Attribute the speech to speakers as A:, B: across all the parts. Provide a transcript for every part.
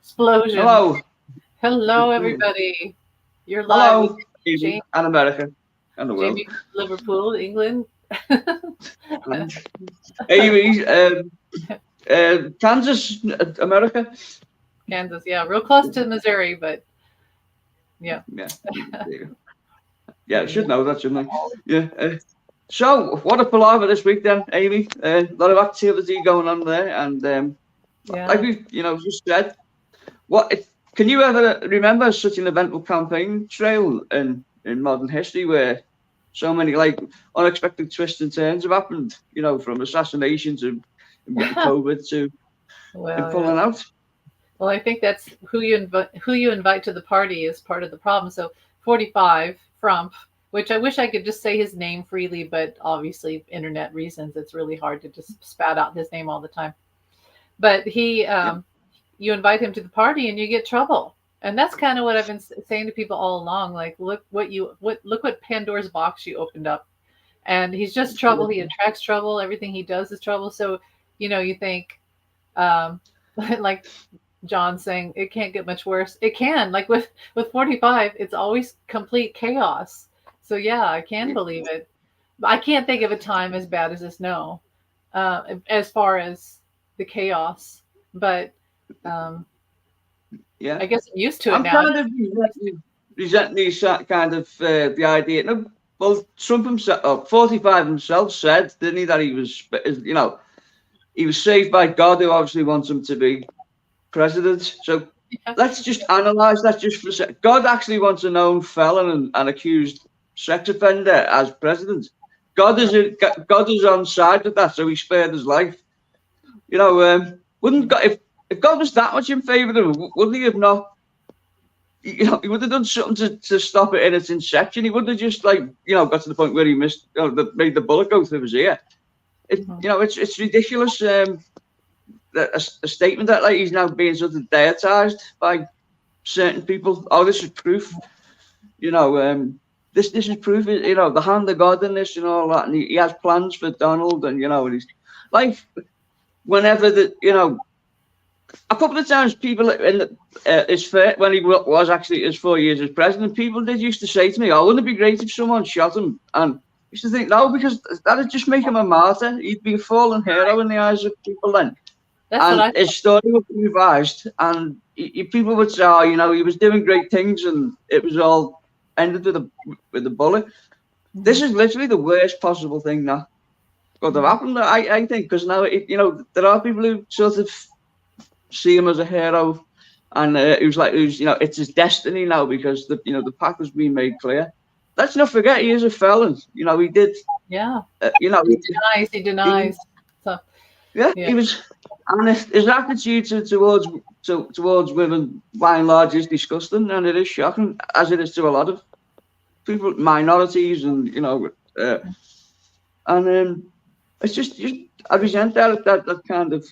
A: Explosion.
B: Hello.
A: Hello, everybody. You're live with
B: Hello, Amy,
A: Jamie,
B: and America, and the world.
A: Jamie from Liverpool, England.
B: And Amy, Kansas, America.
A: Kansas, yeah, real close to Missouri, but yeah.
B: Yeah, there you go. Yeah, I
A: Yeah.
B: should know that, shouldn't I? Yeah. So, what a palaver this week then, Amy. A lot of activity going on there, and like
A: Yeah.
B: we, just said, what can you ever remember such an eventful campaign trail in modern history where so many like unexpected twists and turns have happened? From assassination to getting COVID to and
A: Well, yeah.
B: pulling out.
A: Well, I think that's who you invite to the party is part of the problem. So 45 Frump, which I wish I could just say his name freely, but obviously internet reasons, it's really hard to just spat out his name all the time. But
B: Yeah,
A: you invite him to the party and you get trouble. And that's kind of what I've been saying to people all along. Like, look what Pandora's box you opened up. And he's just trouble. He attracts trouble. Everything he does is trouble. So, you think, um, like John saying, it can't get much worse. It can. Like with 45, it's always complete chaos. So yeah, I can
B: yeah,
A: believe it. I can't think of a time as bad as this. No, as far as the chaos, but um,
B: yeah.
A: I guess I'm used to it
B: I'm
A: now.
B: kind of resenting these kind of the idea. No, well, Trump himself, 45 himself said, didn't he, that he was saved by God, who obviously wants him to be president. So
A: Yeah.
B: let's just analyze that just for a second. God actually wants a known felon and accused sex offender as president. God is on side with that, so he spared his life. Wouldn't God, if God was that much in favour of him, wouldn't he have not? He would have done something to stop it in its inception. He wouldn't have just got to the point where he missed, made the bullet go through his ear.
A: Mhm.
B: It's ridiculous. A statement that like he's now being sort of deitized by certain people. Oh, this is proof. This is proof. The hand of God in this and all that. And he has plans for Donald, and he's like whenever a couple of times people in his when he was actually his 4 years as president, people did used to say to me, "Oh, wouldn't it be great if someone shot him?" And I used to think, no, because that'd just make him a martyr. He'd be a fallen hero in the eyes of people then,
A: That's what
B: and
A: I
B: his story would be revised, and people would say, "Oh, he was doing great things, and it was all ended with a bullet." This
A: thought.
B: is literally the worst possible thing that could have happened. I think because now there are people who sort of see him as a hero, and it's his destiny now because the path has been made clear. Let's not forget he is a felon. He did.
A: Yeah,
B: Uh, you know,
A: he denies. He
B: he,
A: denies. So
B: yeah,
A: yeah.
B: he was, and his attitude towards women by and large is disgusting, and it is shocking, as it is to a lot of people, minorities, uh, and it's just I resent that kind of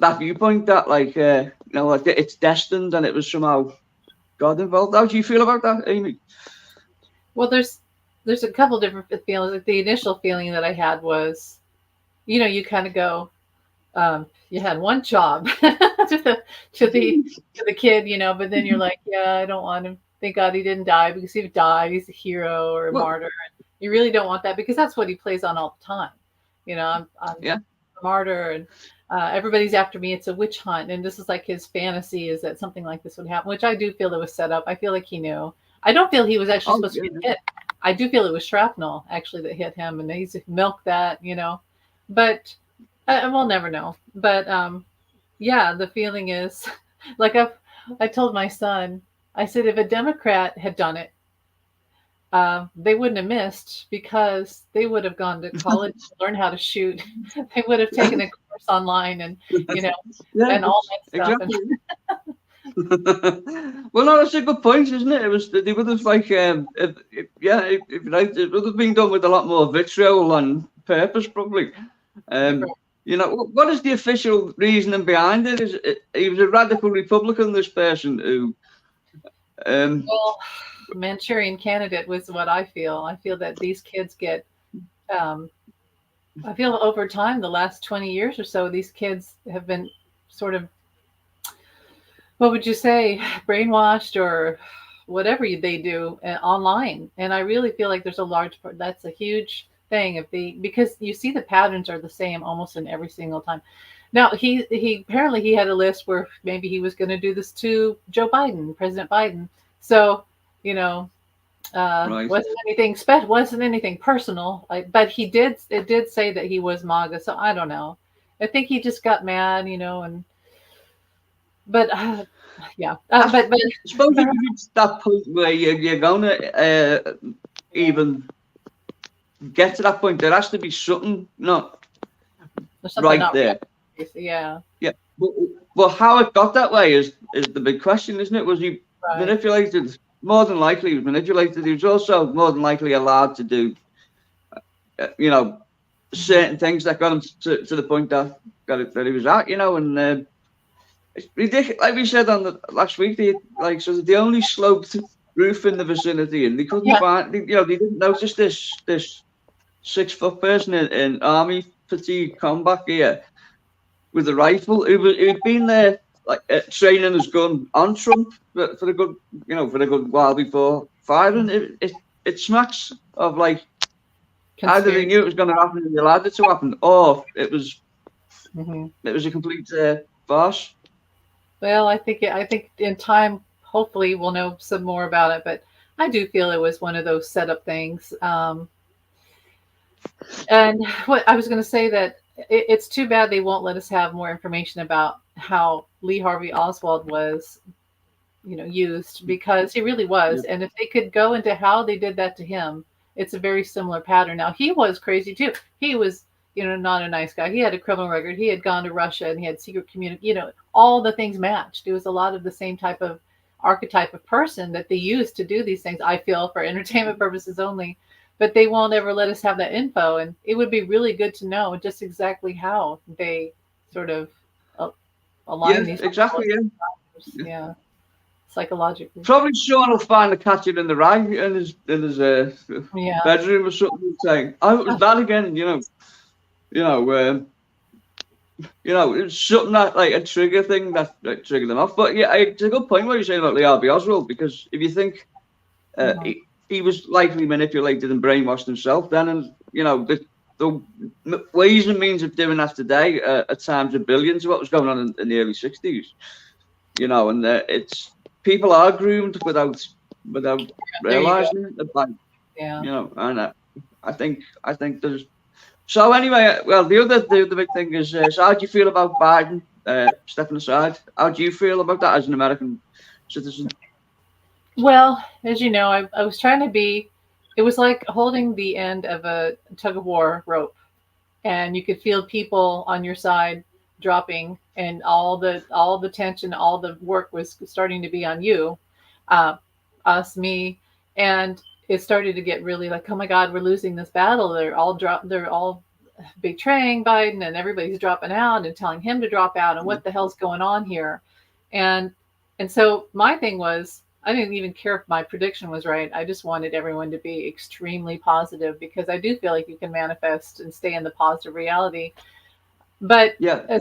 B: that viewpoint that like it's destined and it was somehow God involved. How do you feel about that, Amy?
A: Well, there's a couple different feelings. Like the initial feeling that I had was, you kind of go, you had one job to the to the to the kid, but then you're like, yeah, I don't want him. Thank God he didn't die because if he died, he's a hero or a
B: Well,
A: martyr. And you really don't want that because that's what he plays on all the time. I'm
B: yeah,
A: a martyr and everybody's after me. It's a witch hunt, and this is like his fantasy is that something like this would happen, which I do feel it was set up. I feel like he knew. I don't feel he was actually
B: oh
A: supposed to
B: yeah,
A: be hit. I do feel it was shrapnel actually that hit him, and he's milked that. But we'll never know. But yeah, the feeling is like I told my son, I said if a Democrat had done it, they wouldn't have missed because they would have gone to college to learn how to shoot. They would have taken a course online and you know
B: yeah,
A: and all that stuff. And
B: exactly. Well, no, that's a good point, isn't it? It was they would have it would have been done with a lot more vitriol and purpose, probably. Um, what is the official reasoning behind it? He was a radical Republican, this person who, um,
A: well, Manchurian Candidate was what I feel. I feel that these kids get. Um, I feel over time, the last 20 years or so, these kids have been sort of, what would you say, brainwashed or whatever they do online. And I really feel like there's a large part, that's a huge thing if they, because you see the patterns are the same almost in every single time. Now he apparently he had a list where maybe he was going to do this to Joe Biden, President Biden. So, you know,
B: Right.
A: wasn't anything special, wasn't anything personal, but he did, it did say that he was MAGA. So I don't know. I think he just got mad, you know, and but yeah, but
B: I suppose if you reach that point where you're going to even get to that point, there has to be something not
A: there's something
B: right
A: not
B: there.
A: right. Yeah,
B: Yeah. Well, how it got that way is the big question, isn't it? Was he
A: right.
B: manipulated? More than likely, he was manipulated. He was also more than likely allowed to do, you know, certain things that got him to the point that he was at, you know, and it's ridiculous. Like we said on the last week, so the only sloped roof in the vicinity, and they couldn't
A: Yeah.
B: find, you know, they didn't notice this 6 foot person in army fatigue combat gear with a rifle who'd been there like training his gun on Trump for a good, you know, for a good while before firing. It smacks of like either they knew it was going to happen and they allowed it to happen, or it was a complete farce.
A: Well, I think in time, hopefully, we'll know some more about it. But I do feel it was one of those setup things. And what I was going to say that it's too bad they won't let us have more information about how Lee Harvey Oswald was, you know, used, because he really was.
B: Yeah.
A: And if they could go into how they did that to him, it's a very similar pattern. Now he was crazy too. He was, you know, not a nice guy. He had a criminal record. He had gone to Russia and he had secret community. You know, all the things matched. It was a lot of the same type of archetype of person that they used to do these things. I feel for entertainment purposes only, but they won't ever let us have that info. And it would be really good to know just exactly how they sort of align these.
B: Exactly.
A: Yeah. Psychologically.
B: Probably Sean will find a catcher in the rye in his bedroom or something, saying, "Oh, it was that again." You know, it's something that like a trigger thing that triggered them off. But yeah, it's a good point what you're saying about Lee Harvey Oswald, because if you think he was likely manipulated and brainwashed himself then, and you know the ways and means of doing that today at times are billions of what was going on in the early 60s. You know, and it's. People are groomed without realizing it. Like, you know, and I think there's. So anyway, well, the big thing is, so how do you feel about Biden stepping aside? How do you feel about that as an American citizen?
A: Well, as you know, I was trying to be. It was like holding the end of a tug of war rope, and you could feel people on your side dropping, and all the tension, all the work was starting to be on you, us, me, and it started to get really like, oh my God, we're losing this battle. They're all betraying Biden, and everybody's dropping out and telling him to drop out, and what the hell's going on here? And so my thing was, I didn't even care if my prediction was right. I just wanted everyone to be extremely positive, because I do feel like you can manifest and stay in the positive reality. But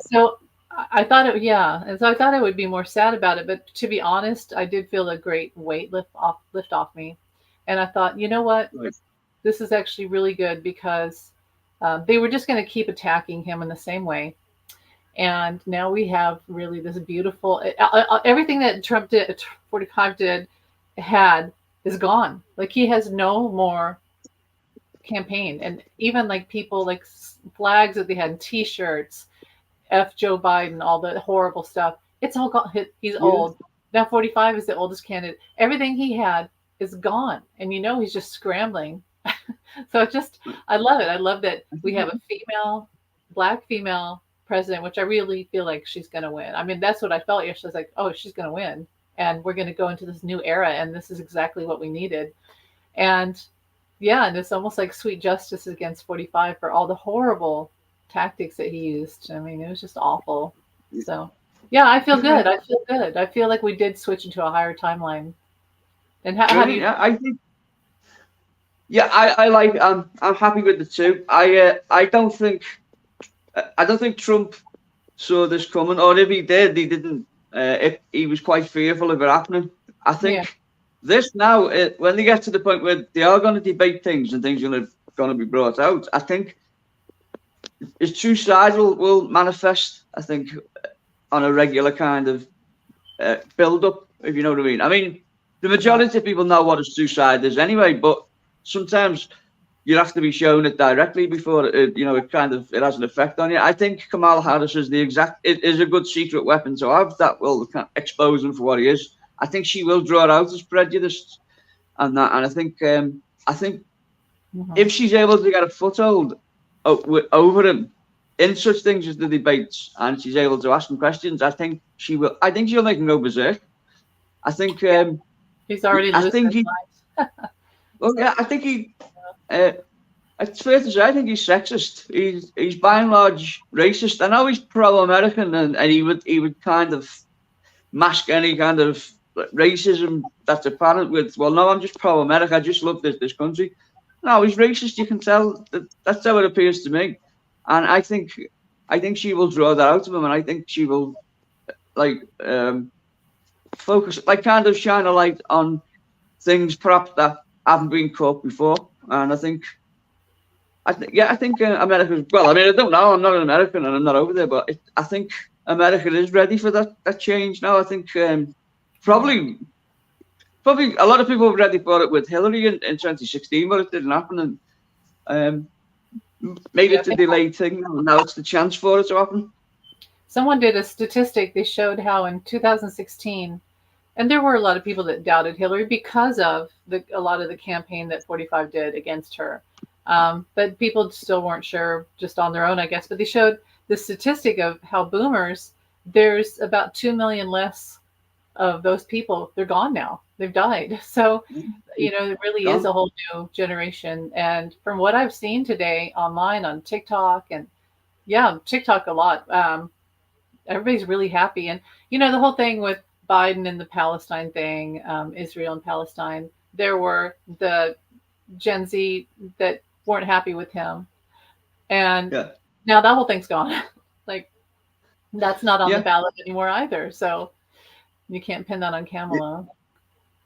A: so I thought and so I thought I would be more sad about it. But to be honest, I did feel a great weight lift off me, and I thought, you know what, this is actually really good, because they were just going to keep attacking him in the same way, and now we have really this beautiful everything that Trump did, 45 is gone. Like, he has no more campaign, and even like people like flags that they had in T-shirts, F Joe Biden, all the horrible stuff. It's all gone. He's old now. 45 is the oldest candidate. Everything he had is gone, and you know he's just scrambling. So I love it. I love that we have a black female president, which I really feel like she's going to win. I mean, that's what I felt yesterday. I was like, oh, she's going to win, and we're going to go into this new era, and this is exactly what we needed. And yeah, and it's almost like sweet justice against 45 for all the horrible tactics that he used. I mean, it was just awful. So yeah, I feel good. I feel like we did switch into a higher timeline. And how do you?
B: Yeah, I think. Yeah, I like. I'm happy with the two. I don't think Trump saw this coming, or if he did, he didn't. He was quite fearful of it happening. I think this now, when they get to the point where they are going to debate things and things are going to be brought out, I think his two sides will manifest. I think on a regular kind of build up, if you know what I mean. I mean, the majority of people know what his two side is anyway, but sometimes you have to be shown it directly before it has an effect on you. I think Kamala Harris is is a good secret weapon to have that will expose him for what he is. I think she will draw out his prejudice and that, and I think if she's able to get a foothold over him in such things as the debates, and she's able to ask him questions, I think she will. I think she'll make him go berserk. I think
A: he's already.
B: I think he. Well, yeah, I think he. It's fair to say I think he's sexist. He's by and large racist. I know he's pro-American, and he would kind of mask any kind of racism that's apparent with. Well, no, I'm just pro-America. I just love this country. No, he's racist. You can tell. That's how it appears to me, and I think she will draw that out of him, and I think she will focus, kind of shine a light on things perhaps that haven't been caught before. And I think America. Well, I mean, I don't know. I'm not an American, and I'm not over there. But I think America is ready for that change now. I think probably a lot of people were ready for it with Hillary in 2016, but it didn't happen. And maybe it's a delayed thing. Now it's the chance for it to happen.
A: Someone did a statistic. They showed how in 2016. And there were a lot of people that doubted Hillary because of a lot of the campaign that 45 did against her. But people still weren't sure just on their own, I guess. But they showed the statistic of how boomers, there's about 2 million less of those people. They're gone now. They've died. So, it really is a whole new generation. And from what I've seen today online on TikTok TikTok a lot, everybody's really happy. And, the whole thing with Biden and the Palestine thing, Israel and Palestine, there were the Gen Z that weren't happy with him. And now that whole thing's gone. That's not on the ballot anymore either. So you can't pin that on Kamala.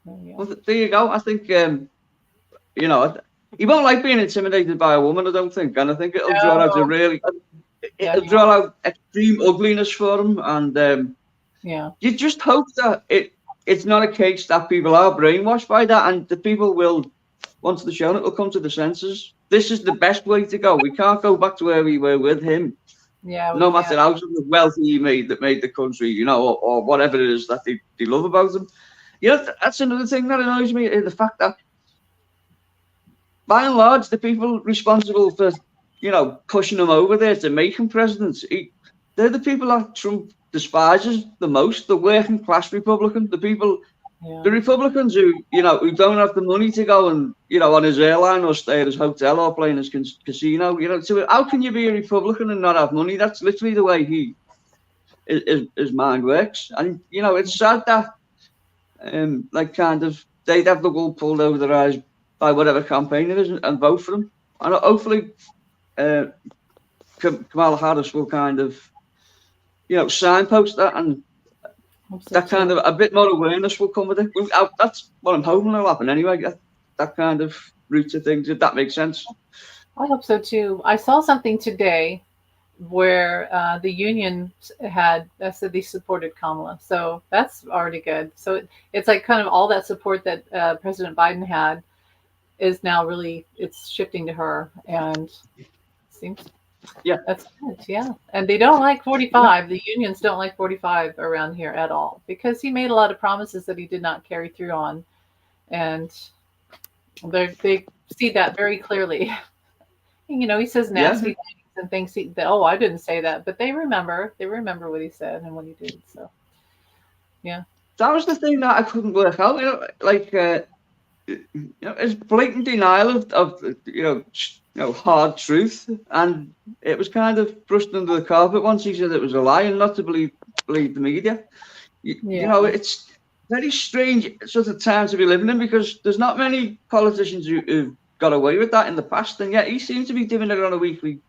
B: Well, there you go. I think, he won't like being intimidated by a woman, I don't think. And I think it'll draw out extreme ugliness for him. And you just hope that it's not a case that people are brainwashed by that, and the people will, once they're shown it, will come to the senses. This is the best way to go. We can't go back to where we were with him. No matter how wealthy he made the country, or whatever it is that they love about him. That's another thing that annoys me, the fact that by and large the people responsible for, pushing him over there to make him president, they're the people that Trump despises the most, the working class Republican, the people, the Republicans who don't have the money to go and, on his airline or stay at his hotel or play in his casino, so how can you be a Republican and not have money? That's literally the way his mind works. And, it's sad that, they'd have the wool pulled over their eyes by whatever campaign it is and vote for him. And hopefully Kamala Harris will kind of, signpost that, and that kind of a bit more awareness will come with it. That's what I'm hoping will happen anyway. That kind of route of things, if that makes sense.
A: I hope so too. I saw something today where the union said they supported Kamala, so that's already good. So it's like kind of all that support that President Biden had is now really it's shifting to her, and it seems.
B: Yeah,
A: that's good. Yeah, and they don't like 45. The unions don't like 45 around here at all because he made a lot of promises that he did not carry through on, and they see that very clearly. He says nasty things and thinks I didn't say that, but they remember what he said and what he did. So, yeah,
B: that was the thing that I couldn't work out. It's blatant denial of hard truth, and it was kind of brushed under the carpet once he said it was a lie and not to believe the media. It's very strange sort of time to be living in, because there's not many politicians who've got away with that in the past, and yet he seems to be doing it on a weekly,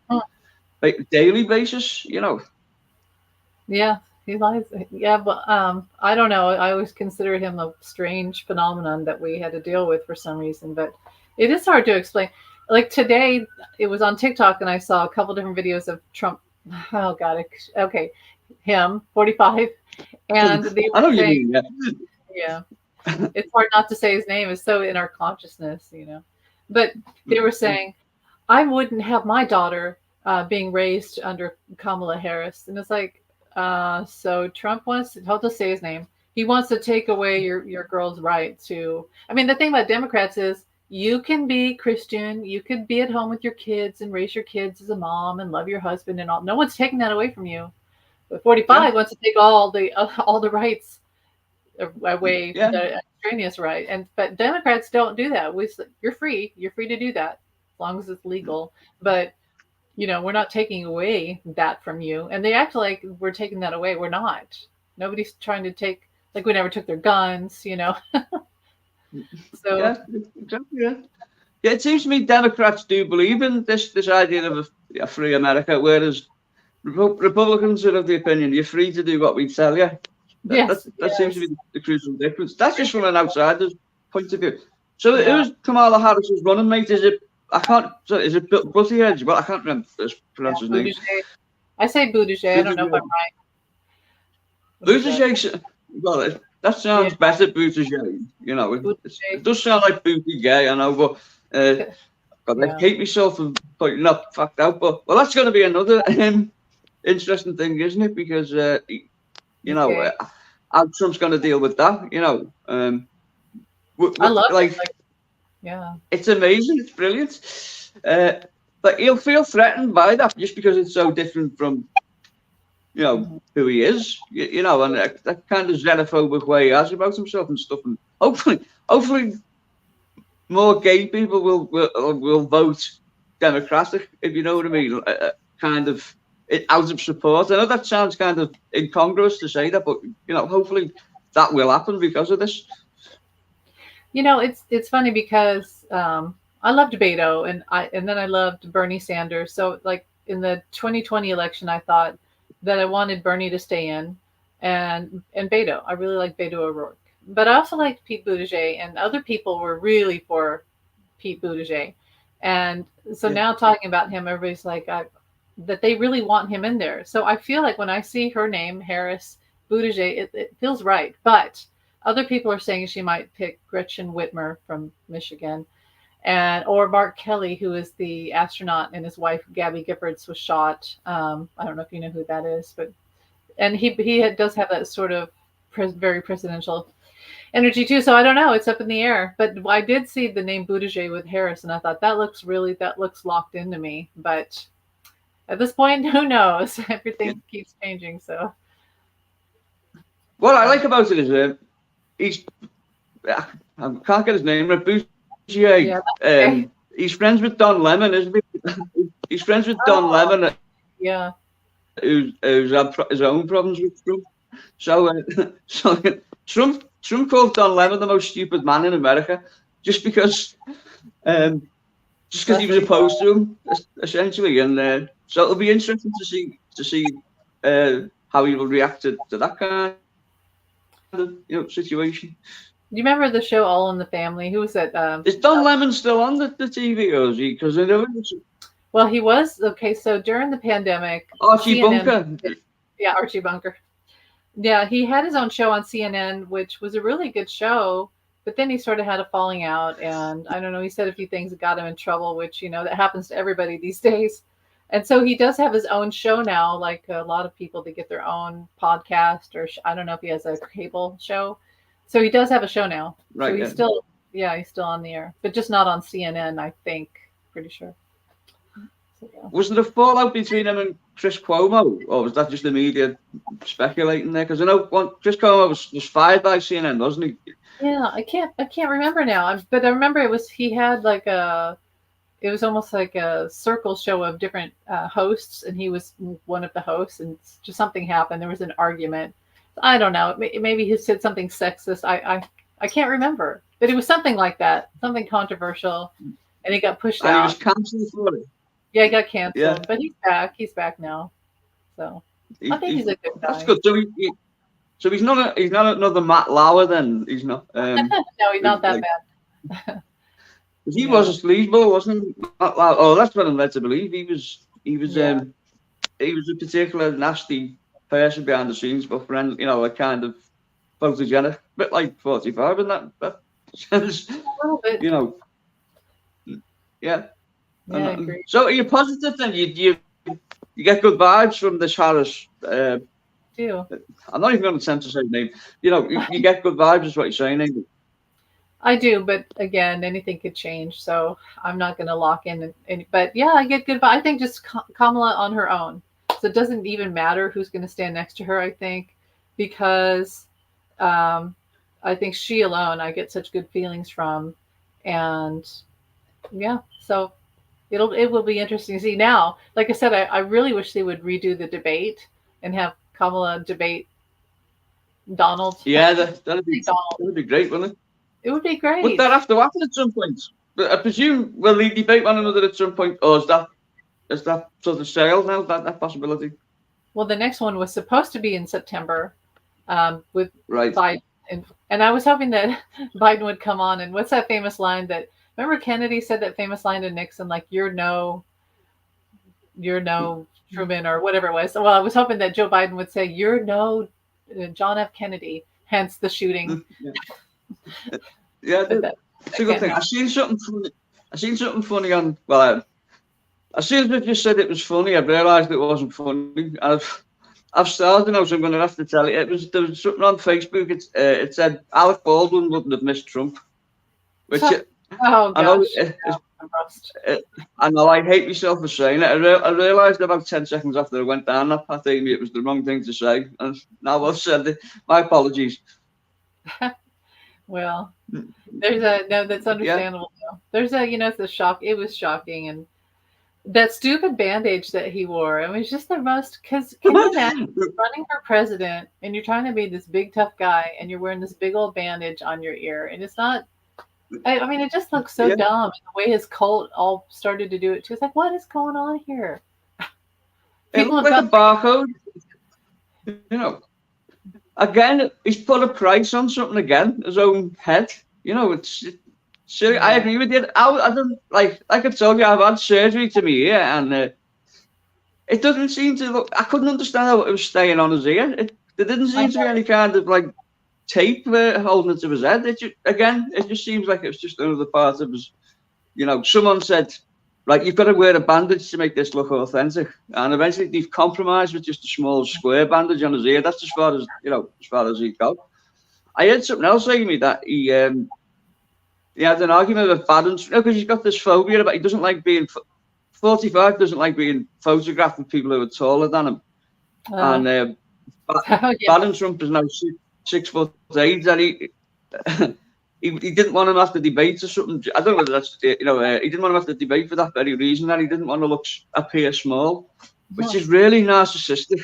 B: daily basis.
A: Yeah, he lies. Yeah, but I don't know. I always consider him a strange phenomenon that we had to deal with for some reason, but it is hard to explain. Like today, it was on TikTok, and I saw a couple different videos of Trump. Oh God, okay, him, 45, and they
B: I
A: were
B: know what you
A: saying,
B: mean. Yeah.
A: yeah, it's hard not to say his name. It's so in our consciousness, you know. But they were saying, I wouldn't have my daughter being raised under Kamala Harris. And it's like, so Trump wants to, I'll just say his name. He wants to take away your girl's right to, I mean, the thing about Democrats is you can be Christian, you could be at home with your kids and raise your kids as a mom and love your husband and all. No one's taking that away from you. But
B: Yeah.
A: 45 wants to take all the rights away,
B: Yeah.
A: the extraneous right. And but Democrats don't do that. You're free to do that as long as it's legal. But we're not taking away that from you. And they act like we're taking that away. We're not. Nobody's trying to take, like, we never took their guns. So,
B: Yeah. Exactly. Yeah. Yeah. It seems to me Democrats do believe in this idea of a free America, whereas Republicans are of the opinion you're free to do what we tell you.
A: yes,
B: That seems to
A: yes.
B: be the crucial difference. That's just from an outsider's point of view. So
A: Yeah.
B: who's Kamala Harris's running mate? Is it I can't. So is it Buttigieg? Well, I can't
A: Yeah.
B: pronounce his name.
A: Buttigieg. I say Buttigieg. I don't know if I'm
B: Buttigieg.
A: right. Buttigieg.
B: Buttigieg. Well, that
A: Yeah.
B: sounds better. Buttigieg. It
A: Buttigieg.
B: does sound like Booty Gay. I know, but God, I
A: Yeah.
B: hate myself for pointing that fact out. But well, that's going to be another interesting thing, isn't it? Because
A: Okay.
B: how Trump's going to deal with that.
A: I love it.
B: Like
A: Like, yeah.
B: it's amazing. It's brilliant. But he'll feel threatened by that just because it's so different from
A: Mhm.
B: who he is. And that kind of xenophobic way he has about himself and stuff. And hopefully, more gay people will vote Democratic, if you know what I mean. Kind of out of support. I know that sounds kind of incongruous to say that, but hopefully that will happen because of this.
A: It's funny because I loved Beto and then I loved Bernie Sanders. So like in the 2020 election, I thought that I wanted Bernie to stay in, and Beto. I really like Beto O'Rourke, but I also liked Pete Buttigieg, and other people were really for Pete Buttigieg. And so
B: Yeah.
A: now talking about him, everybody's like that they really want him in there. So I feel like when I see her name, Harris, Buttigieg, it feels right. But other people are saying she might pick Gretchen Whitmer from Michigan, and or Mark Kelly, who is the astronaut, and his wife Gabby Giffords was shot. I don't know if you know who that is, but and does have that sort of very presidential energy too. So I don't know. It's up in the air. But I did see the name Buttigieg with Harris, and I thought that looks locked into me. But at this point, who knows?
B: Yeah.
A: Everything keeps changing. So
B: What I
A: yeah,
B: like about it is he's I can't get his name right. Buttigieg.
A: yeah, that's okay.
B: He's friends with Don Lemon, isn't he? He's friends with Don
A: Oh,
B: Lemon,
A: yeah.
B: who's had his own problems with Trump. So, so Trump called Don Lemon the most stupid man in America just because he
A: That's
B: was
A: pretty
B: opposed
A: cool.
B: to him essentially, and so it'll be interesting to see how he will react to that kind of situation.
A: Do you remember the show All in the Family? Who was that?
B: Is Don Lemon still on the TV, or is he? Because I know it's
A: Well, he was okay. So during the pandemic,
B: Archie
A: CNN,
B: Bunker.
A: yeah, Archie Bunker. Yeah, he had his own show on CNN, which was a really good show. But then he sort of had a falling out, and I don't know. He said a few things that got him in trouble, which that happens to everybody these days. And so he does have his own show now, like a lot of people. They get their own podcast, or I don't know if he has a cable show. So he does have a show now. So
B: Right.
A: he's
B: Yeah.
A: still, yeah, he's still on the air, but just not on CNN. I think, pretty sure. So, yeah.
B: Was there a fallout between him and Chris Cuomo, or was that just the media speculating there? Because I know Chris Cuomo was fired by CNN, wasn't he?
A: Yeah, I can't remember now. But I remember he had like it was almost like a circle show of different hosts, and he was one of the hosts, and just something happened. There was an argument. I don't know. Maybe he said something sexist. I can't remember, but it was something like that, something controversial, and he got pushed
B: And he was
A: out.
B: cancelled for it.
A: Yeah, he got
B: Yeah.
A: canceled, but he's back. He's back now. So
B: He,
A: I think he's a good
B: that's
A: guy.
B: good. So he's not another Matt Lauer then. He's not.
A: No, he's not that
B: Like,
A: bad.
B: 'cause he was
A: Yeah,
B: a sleazeball, wasn't he? Matt Lauer. Oh, that's what I'm led to believe.
A: yeah,
B: He was a particular nasty person behind the scenes, but friend, a kind of photogenic, bit like 45 in that sense.
A: a little bit.
B: You know, yeah.
A: Yeah, I agree.
B: So are you positive then? You get good vibes from this Harris.
A: Too.
B: I'm not even going to attempt to say the name. You get good vibes, is what you're saying, Amy.
A: I do, but again, anything could change, so I'm not going to lock in. But yeah, I get good. I think just Kamala on her own, so it doesn't even matter who's going to stand next to her. I think because um, I think she alone, I get such good feelings from, and yeah, so it will be interesting to see. Now, like I said, I really wish they would redo the debate and have Kamala debate Donald.
B: Yeah, that'd be
A: Donald.
B: that'd be great, wouldn't it?
A: It would be
B: Would
A: great.
B: that have to happen at some point? But I presume will they debate one another at some point, or is that sort of sailed now? That possibility,
A: Well, the next one was supposed to be in September with
B: right?
A: Biden, and I was hoping that Biden would come on. And what's that famous line that? Remember Kennedy said that famous line to Nixon, like you're no Truman or whatever it was. Well, I was hoping that Joe Biden would say, "You're no John F. Kennedy," hence the shooting.
B: Yeah,
A: But
B: it's a
A: that
B: good
A: can't
B: thing.
A: happen.
B: I seen something funny on. Well, as soon as I just said it was funny, I realised it wasn't funny. I've started now, so I'm going to have to tell you. There was something on Facebook. It said Alec Baldwin wouldn't have missed Trump, which
A: Oh
B: I know.
A: gosh, yeah, I'm roast.
B: I know I hate myself for saying it. I realised about 10 seconds after I went down that path, Amy, it was the wrong thing to say. And now I've said it. My apologies.
A: Well, there's a no. That's
B: Yeah.
A: understandable. Though. There's a it's a shock. It was shocking, and that stupid bandage that he wore. I mean, it's just the most. Because can you imagine running for president and you're trying to be this big tough guy and you're wearing this big old bandage on your ear, and it's not. I mean, it just looks so
B: Yeah.
A: dumb. And the way his cult all started to do it too. It's like, what is going on here?
B: It
A: People
B: looked
A: have
B: like
A: got.
B: a barcode. Again, he's put a price on something again, his own head. It's silly. I
A: Yeah.
B: agree with you. I don't like I told you, I've had surgery to my ear, and it doesn't seem to look. I couldn't understand how it was staying on his ear. There didn't
A: I
B: seem to be any kind of like tape holding it to his head. It just seems like it's just another part of his. Someone said, right, you've got to wear a bandage to make this look authentic, and eventually they've compromised with just a small square bandage on his ear. That's as far as he got. I heard something else, Amy, that he had an argument with Barron, because he's got this phobia about he doesn't like being 45, doesn't like being photographed with people who are taller than him, and
A: yeah.
B: Barron Trump is now 6'8", and he didn't want him after debate or something. I don't know whether that's he didn't want him after debate for that very reason, that he didn't want to appear small, which is really narcissistic.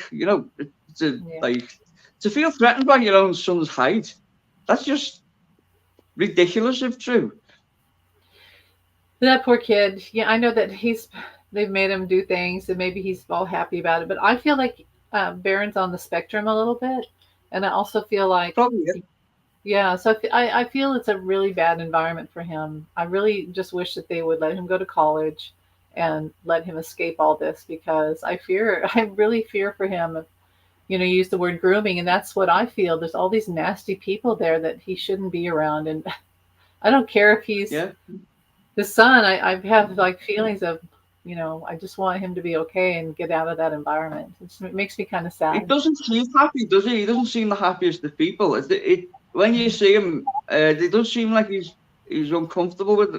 B: To feel threatened by your own son's height, that's just ridiculous if true.
A: That poor kid. Yeah, I know that they've made him do things and maybe he's all happy about it. But I feel like Barron's on the spectrum a little bit. And I also feel like,
B: Probably, yeah.
A: yeah, so I feel it's a really bad environment for him. I really just wish that they would let him go to college and let him escape all this because I really fear for him. You use the word grooming, and that's what I feel. There's all these nasty people there that he shouldn't be around. And I don't care if he's the son. I have like feelings of, I just want him to be okay and get out of that environment. It makes me kind of sad.
B: He doesn't seem happy, does he? He doesn't seem the happiest of people. When you see him, it does seem like he's uncomfortable with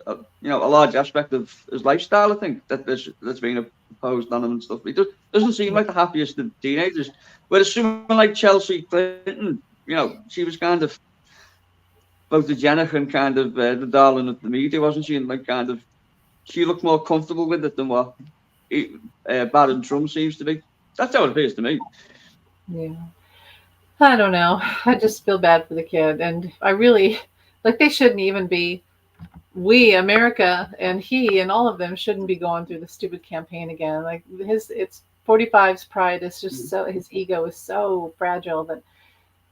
B: a large aspect of his lifestyle. I think that's been imposed on him and stuff. He doesn't seem like the happiest of teenagers. Whereas someone like Chelsea Clinton, she was kind of photogenic and kind of the darling of the media, wasn't she? And she looked more comfortable with it than what Barron Trump seems to be. That's how it appears to me.
A: Yeah. I don't know. I just feel bad for the kid. And I really, they shouldn't even be, we, America, and he, and all of them shouldn't be going through the stupid campaign again. It's 45's pride is just so, his ego is so fragile that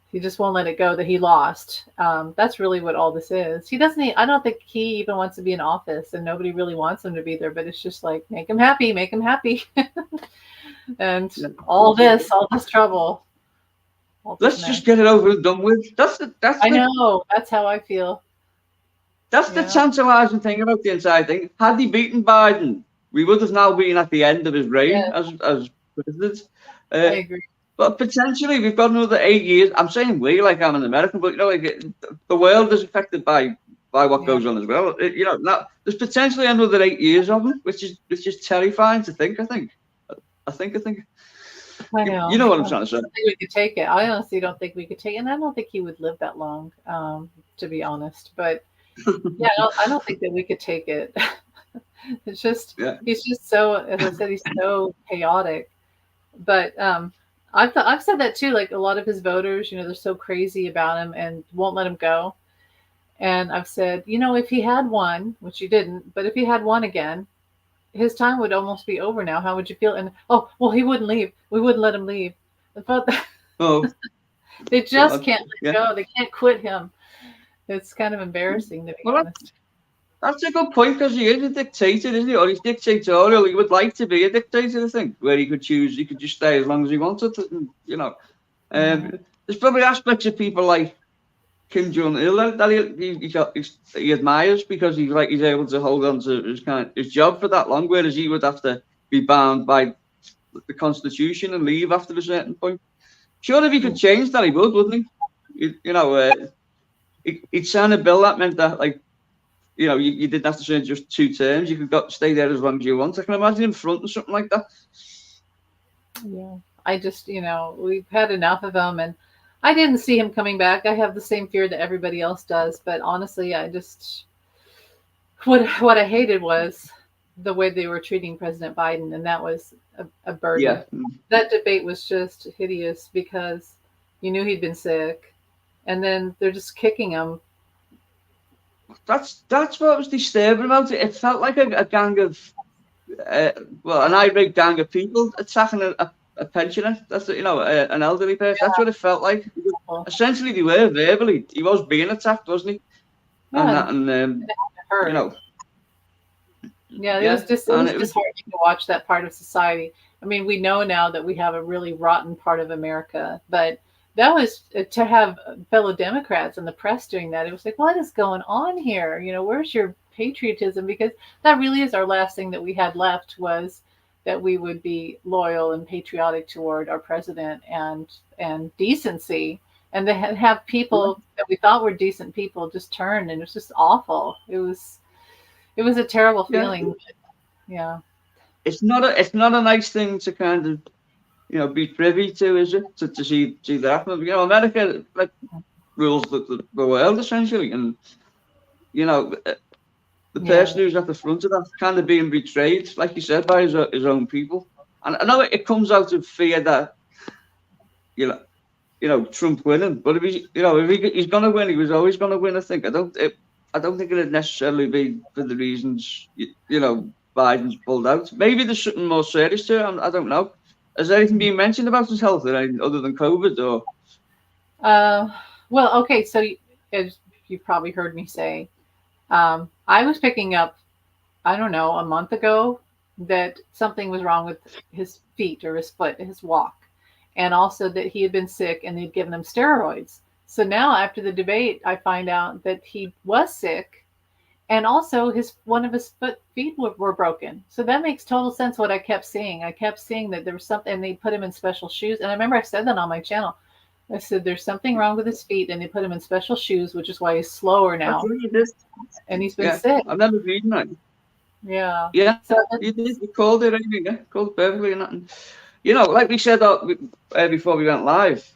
A: he just won't let it go that he lost. That's really what all this is. He doesn't. I don't think he even wants to be in office, and nobody really wants him to be there. But it's just like make him happy, and all this trouble.
B: Let's just get it over and done with.
A: I know. That's how I feel.
B: That's the tantalizing thing about the entire thing. Had he beaten Biden, we would have now been at the end of his reign as president.
A: I agree.
B: But potentially, we've got another 8 years. I'm saying we, like I'm an American, but like the world is affected by what goes on as well. Now there's potentially another 8 years of it, which is terrifying to think. I think.
A: I know.
B: You know what I'm trying to say.
A: I don't think we could take it. I honestly don't think we could take it, and I don't think he would live that long, to be honest. But yeah, I don't think that we could take it. It's just he's just so, as I said, he's so chaotic. But I've said that too. Like a lot of his voters, they're so crazy about him and won't let him go. And I've said, if he had won, which he didn't, but if he had won again, his time would almost be over now. How would you feel? And he wouldn't leave. We wouldn't let him leave. But they just can't let go. They can't quit him. It's kind of embarrassing to be honest.
B: That's a good point because he is a dictator, isn't he? Or he's dictatorial. He would like to be a dictator, I think, where he could choose. He could just stay as long as he wanted. There's probably aspects of people like Kim Jong Il that he admires because he's able to hold on to his job for that long, whereas he would have to be bound by the Constitution and leave after a certain point. Sure, if he could change that, he would, wouldn't he? He'd sign a bill that meant that, like, you didn't have to serve just 2 terms. You could stay there as long as you want. I can imagine him fronting something like that.
A: Yeah, I just, we've had enough of him, and I didn't see him coming back. I have the same fear that everybody else does, but honestly, I just what I hated was the way they were treating President Biden, and that was a burden.
B: Yeah.
A: That debate was just hideous because you knew he'd been sick, and then they're just kicking him.
B: That's what was disturbing about it. It felt like a gang of, an irate gang of people attacking a pensioner. That's an elderly person. Yeah. That's what it felt like. Essentially, they were verbally. He was being attacked, wasn't he?
A: Yeah,
B: and
A: it hurt. Yeah, it was disheartening to watch that part of society. I mean, we know now that we have a really rotten part of America, but that was to have fellow Democrats and the press doing that. It was like, what is going on here? Where's your patriotism? Because that really is our last thing that we had left, was that we would be loyal and patriotic toward our president and decency. And they have people that we thought were decent people just turn, and it was just awful. It was a terrible feeling. Yeah. It's not
B: a nice thing to kind of, be privy to, is it? To see that happen. America rules the world essentially, and the person who's at the front of that kind of being betrayed, like you said, by his own people. And I know it comes out of fear that Trump winning, but if he's going to win, he was always going to win. I think. I don't think it'd necessarily be for the reasons Biden's pulled out. Maybe there's something more serious to it. I don't know. Has anything been mentioned about his health other than COVID? Or
A: well, okay. So as you probably heard me say, I was picking up, I don't know, a month ago that something was wrong with his feet or his foot, his walk, and also that he had been sick and they'd given him steroids. So now after the debate, I find out that he was sick, and also one of his feet were broken. So that makes total sense what I kept seeing. I kept seeing that there was something, and they put him in special shoes. And I remember I said that on my channel. I said there's something wrong with his feet, and they put him in special shoes, which is why he's slower now. And he's been sick.
B: I've never read that.
A: Yeah.
B: Yeah. So you called it, I think. Yeah, called it perfectly. And like we said before we went live,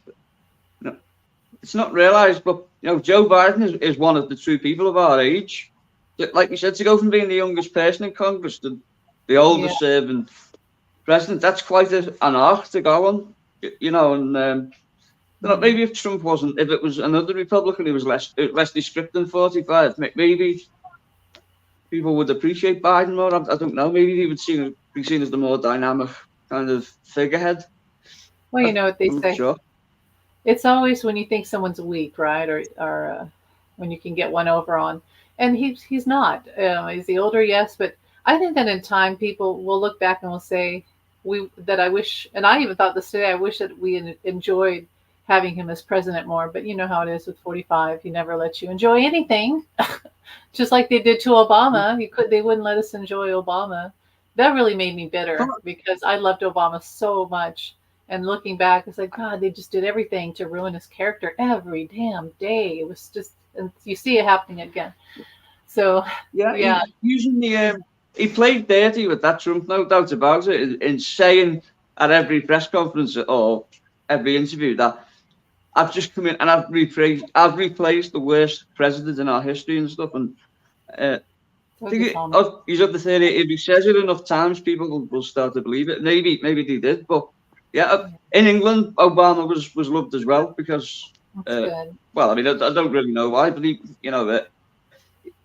B: it's not realised, but Joe Biden is one of the true people of our age. Like we said, to go from being the youngest person in Congress to the oldest serving president, that's quite an arc to go on. And maybe if Trump wasn't, if it was another Republican who was less descriptive than 45, maybe people would appreciate Biden more. I don't know. Maybe he would be seen as the more dynamic kind of figurehead.
A: Well, you know what they
B: I'm
A: say.
B: sure.
A: It's always when you think someone's weak, right? Or when you can get one over on. And he's not. Is he older? Yes, but I think that in time people will look back and will say we that I wish, and I even thought this today. I wish that we enjoyed having him as president more. But you know how it is with 45. He never lets you enjoy anything, just like they did to Obama. They wouldn't let us enjoy Obama. That really made me bitter because I loved Obama so much. And looking back, it's like, God, they just did everything to ruin his character every damn day. It was just, and you see it happening again. So,
B: Yeah,
A: yeah,
B: he's using the he played dirty with that Trump, no doubt about it, in saying at every press conference or every interview that I've just come in and I've replaced the worst president in our history and stuff. And I think he's up the theory. If he says it enough times, people will start to believe it. Maybe they did, but yeah, in England, Obama was loved as well because, well, I mean, I don't really know why, but he, you know,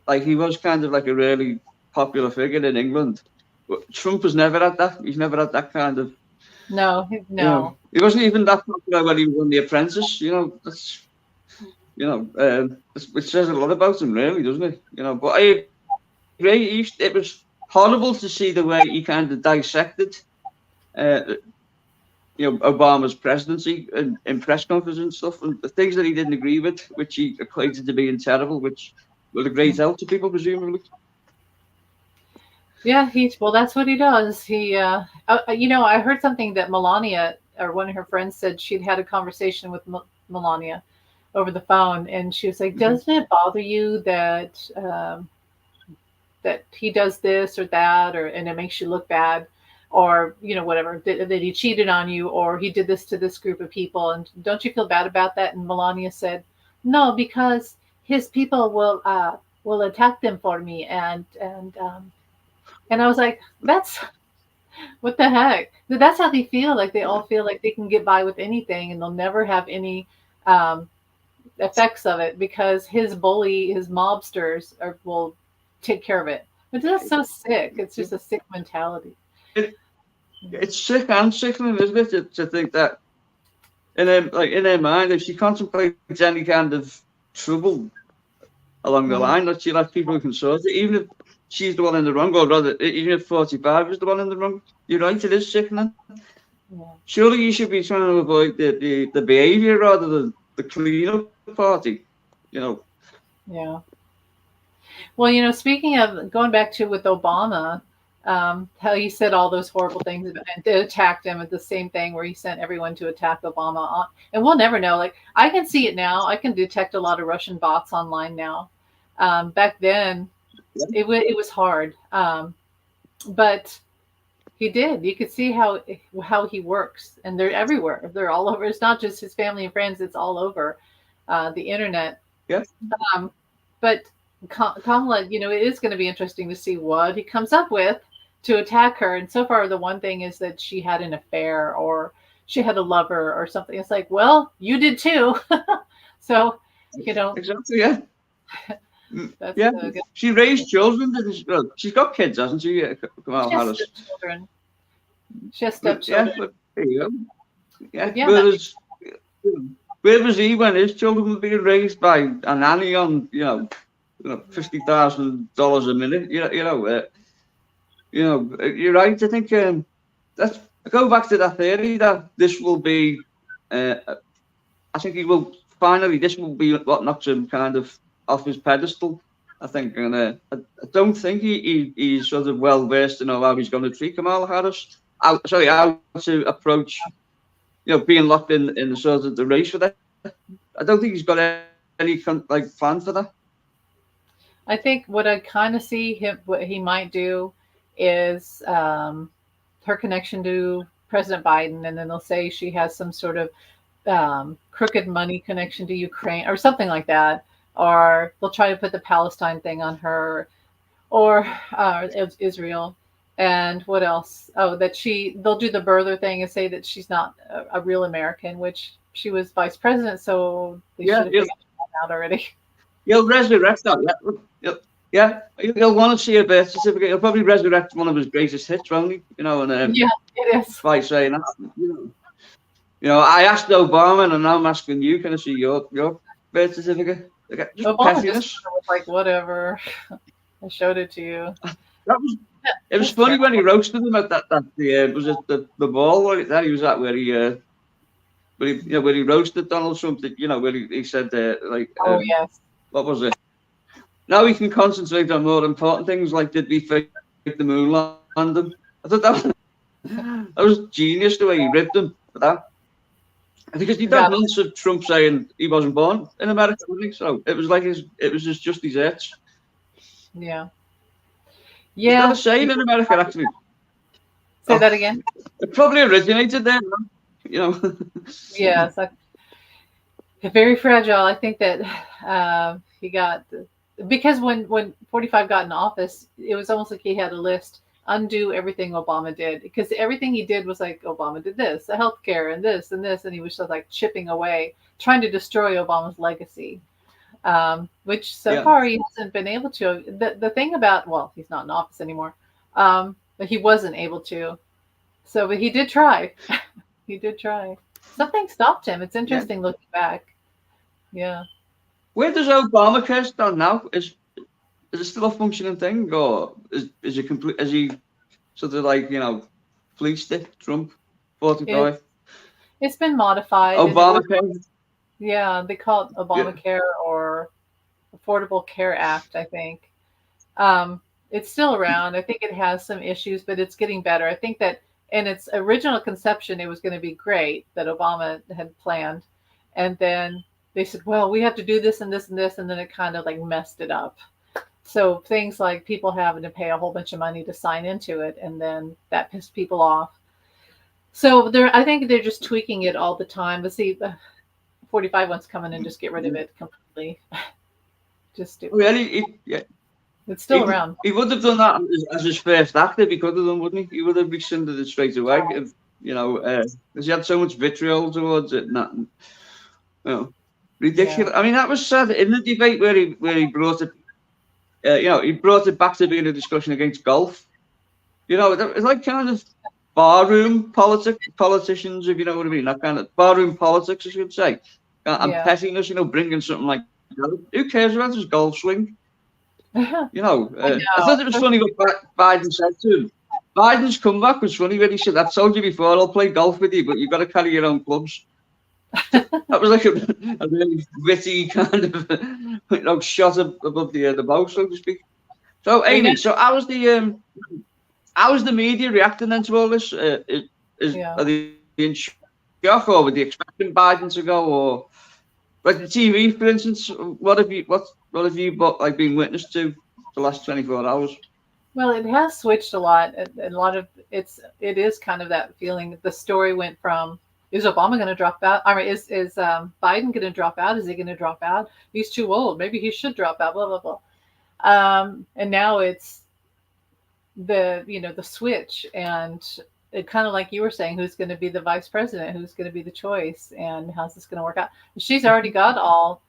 B: like he was kind of like a really popular figure in England. But Trump has never had that. He's never had that kind of.
A: No.
B: You know, he wasn't even that popular when he was on The Apprentice. You know, that's. You know, it says a lot about him, really, doesn't it? You know, but I agree. It was horrible to see the way he kind of dissected. You know, Obama's presidency and press conferences and stuff, and the things that he didn't agree with, which he equated to being terrible, which were a great help to people, presumably.
A: Yeah, well, that's what he does. He, you know, I heard something that Melania or one of her friends said she'd had a conversation with Melania over the phone, and she was like, "Doesn't it bother you that that he does this or that, and it makes you look bad?" Or, you know, whatever, that he cheated on you, or he did this to this group of people, and don't you feel bad about that? And Melania said, no, because his people will attack them for me, and I was like, that's what the heck. That's how they feel. Like they all feel like they can get by with anything, and they'll never have any effects of it because his mobsters will take care of it. But that's so sick. It's just a sick mentality.
B: It's sick and sickening, isn't it, to think that in her mind, if she contemplates any kind of trouble along the line, that she'll have people who can sort it, even if she's the one in the wrong, or rather, even if 45 is the one in the wrong. You're right, it is sickening. Yeah. Surely you should be trying to avoid the behaviour rather than the clean-up party, you know.
A: Yeah. Well, you know, speaking of going back to with Obama, how he said all those horrible things and attacked him at the same thing where he sent everyone to attack Obama. And we'll never know. Like, I can see it now. I can detect a lot of Russian bots online now. Back then, it was hard. But he did. You could see how he works. And they're everywhere. They're all over. It's not just his family and friends. It's all over the internet.
B: Yeah.
A: But Kamala, you know, it is going to be interesting to see what he comes up with to attack her. And so far, the one thing is that she had an affair or she had a lover or something. It's like, well, you did too. So, you know.
B: Exactly, yeah. Yeah. She raised children. Well, she's got kids, hasn't she? Kamala Harris.
A: Children. She has stepchildren.
B: Yeah, there you go. Yeah. Where was he when his children were being raised by a nanny on, $50,000 a minute? You know, you're right. I think that's. I go back to that theory that this will be. I think he will finally. This will be what knocks him kind of off his pedestal. I think, and I don't think he's sort of well versed to know how he's going to treat Kamala Harris. How to approach, being locked in the sort of the race for that. I don't think he's got any plan for that.
A: I think what I kind of see what he might do is her connection to President Biden, and then they'll say she has some sort of crooked money connection to Ukraine or something like that, or they'll try to put the Palestine thing on her, or Israel. And what else? Oh, that they'll do the birther thing and say that she's not a real American, which she was vice president, so they should have figured that out already.
B: You'll resurrect that. Yeah, you'll want to see a birth certificate. He'll probably resurrect one of his greatest hits, won't he? You know, and
A: Yeah, it is.
B: by saying that, I asked Obama, and now I'm asking you, can I see your birth certificate? Like, just
A: Obama just
B: pettiness.
A: was like, whatever. I showed it to you.
B: That was. It was
A: That's
B: funny when he
A: terrible.
B: roasted him at that was it the ball that he was at where he roasted Donald Trump. That where he said like
A: Oh yes.
B: what was it? Now we can concentrate on more important things like did we fake the moon landing? I thought that was genius the way he ripped him for that. Because you'd have months of Trump saying he wasn't born in America, wouldn't he? So it was like it was just his hits.
A: Yeah.
B: Is that
A: Yeah.
B: a saying in America actually?
A: Say that again.
B: It probably originated there, you know.
A: Yes. Very fragile. I think that he got because when 45 got in office, it was almost like he had a list, undo everything Obama did, because everything he did was like Obama did this, the healthcare and this and this, and he was just like chipping away, trying to destroy Obama's legacy. Which so far he hasn't been able to. The thing about, well, he's not in office anymore, but he wasn't able to. So, but he did try. He did try. Something stopped him. It's interesting looking back. Yeah.
B: Where does Obamacare stand now? Is it still a functioning thing, or is he sort of like fleeced it, Trump 45?
A: It's been modified.
B: Obamacare.
A: Yeah, they call it Obamacare or Affordable Care Act, I think. It's still around. I think it has some issues, but it's getting better. I think that in its original conception, it was going to be great that Obama had planned. And then they said, well, we have to do this and this and this. And then it kind of like messed it up. So things like people having to pay a whole bunch of money to sign into it. And then that pissed people off. So I think they're just tweaking it all the time. But see, 45 wants to come in and just get rid of it completely. Just do.
B: Really? Yeah.
A: It's still around.
B: He would have done that as his first act if he could have done, wouldn't he? He would have rescinded it straight away. If, because he had so much vitriol towards it. Ridiculous. Yeah. I mean, that was sad in the debate where he brought it. He brought it back to being a discussion against golf. It's like kind of barroom politicians, if you know what I mean. That kind of barroom politics, I should say. And pettiness, bringing something like that. Who cares about his golf swing? I thought it was funny what Biden said to him. Biden's comeback was funny when he said, "I've told you before, I'll play golf with you, but you've got to carry your own clubs." That was like a really witty kind of shot above the bow, so to speak. So, Amy, so how's the media reacting then to all this? Are they in shock, or were they expecting Biden to go, or like the TV, for instance? What have you been witness to the last 24 hours?
A: Well, it has switched a lot. A lot of it is kind of that feeling. The story went from, is Obama going to drop out? I mean, is Biden going to drop out? Is he going to drop out? He's too old. Maybe he should drop out. Blah blah blah. And now it's the switch, and it kind of like you were saying, who's going to be the vice president? Who's going to be the choice? And how's this going to work out? She's already got all.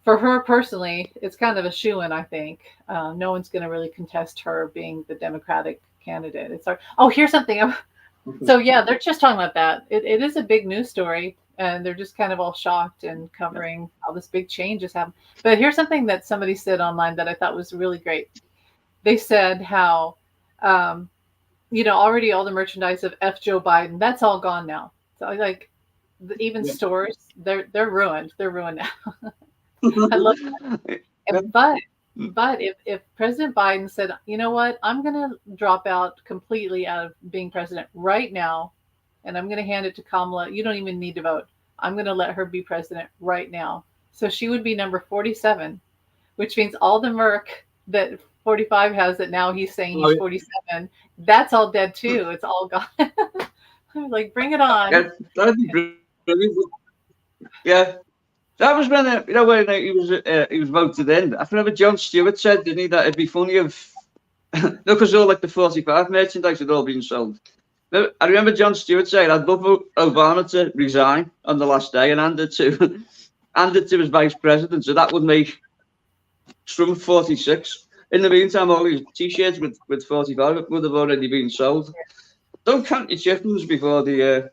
A: For her personally, it's kind of a shoo-in, I think. No one's going to really contest her being the Democratic candidate. It's like, oh, here's something. So yeah, they're just talking about that. It is a big news story, and they're just kind of all shocked and covering all this big change has happened. But here's something that somebody said online that I thought was really great. They said how, already all the merchandise of F. Joe Biden, that's all gone now. So like, even stores, they're ruined. They're ruined now. I love that. But if President Biden said, you know what, I'm going to drop out completely out of being president right now, and I'm going to hand it to Kamala, you don't even need to vote. I'm going to let her be president right now. So she would be number 47, which means all the merc that 45 has that now he's saying he's 47, that's all dead too. It's all gone. I'm like, bring it on.
B: Yeah, that'd be brilliant. Yeah. That was when he was voted in. I remember Jon Stewart said, didn't he, that it'd be funny if because all like the 45 merchandise had all been sold. I remember Jon Stewart saying, I'd love Obama to resign on the last day and hand it to his vice president. So that would make Trump 46. In the meantime, all these T-shirts with 45 would have already been sold. Don't count your chickens before the.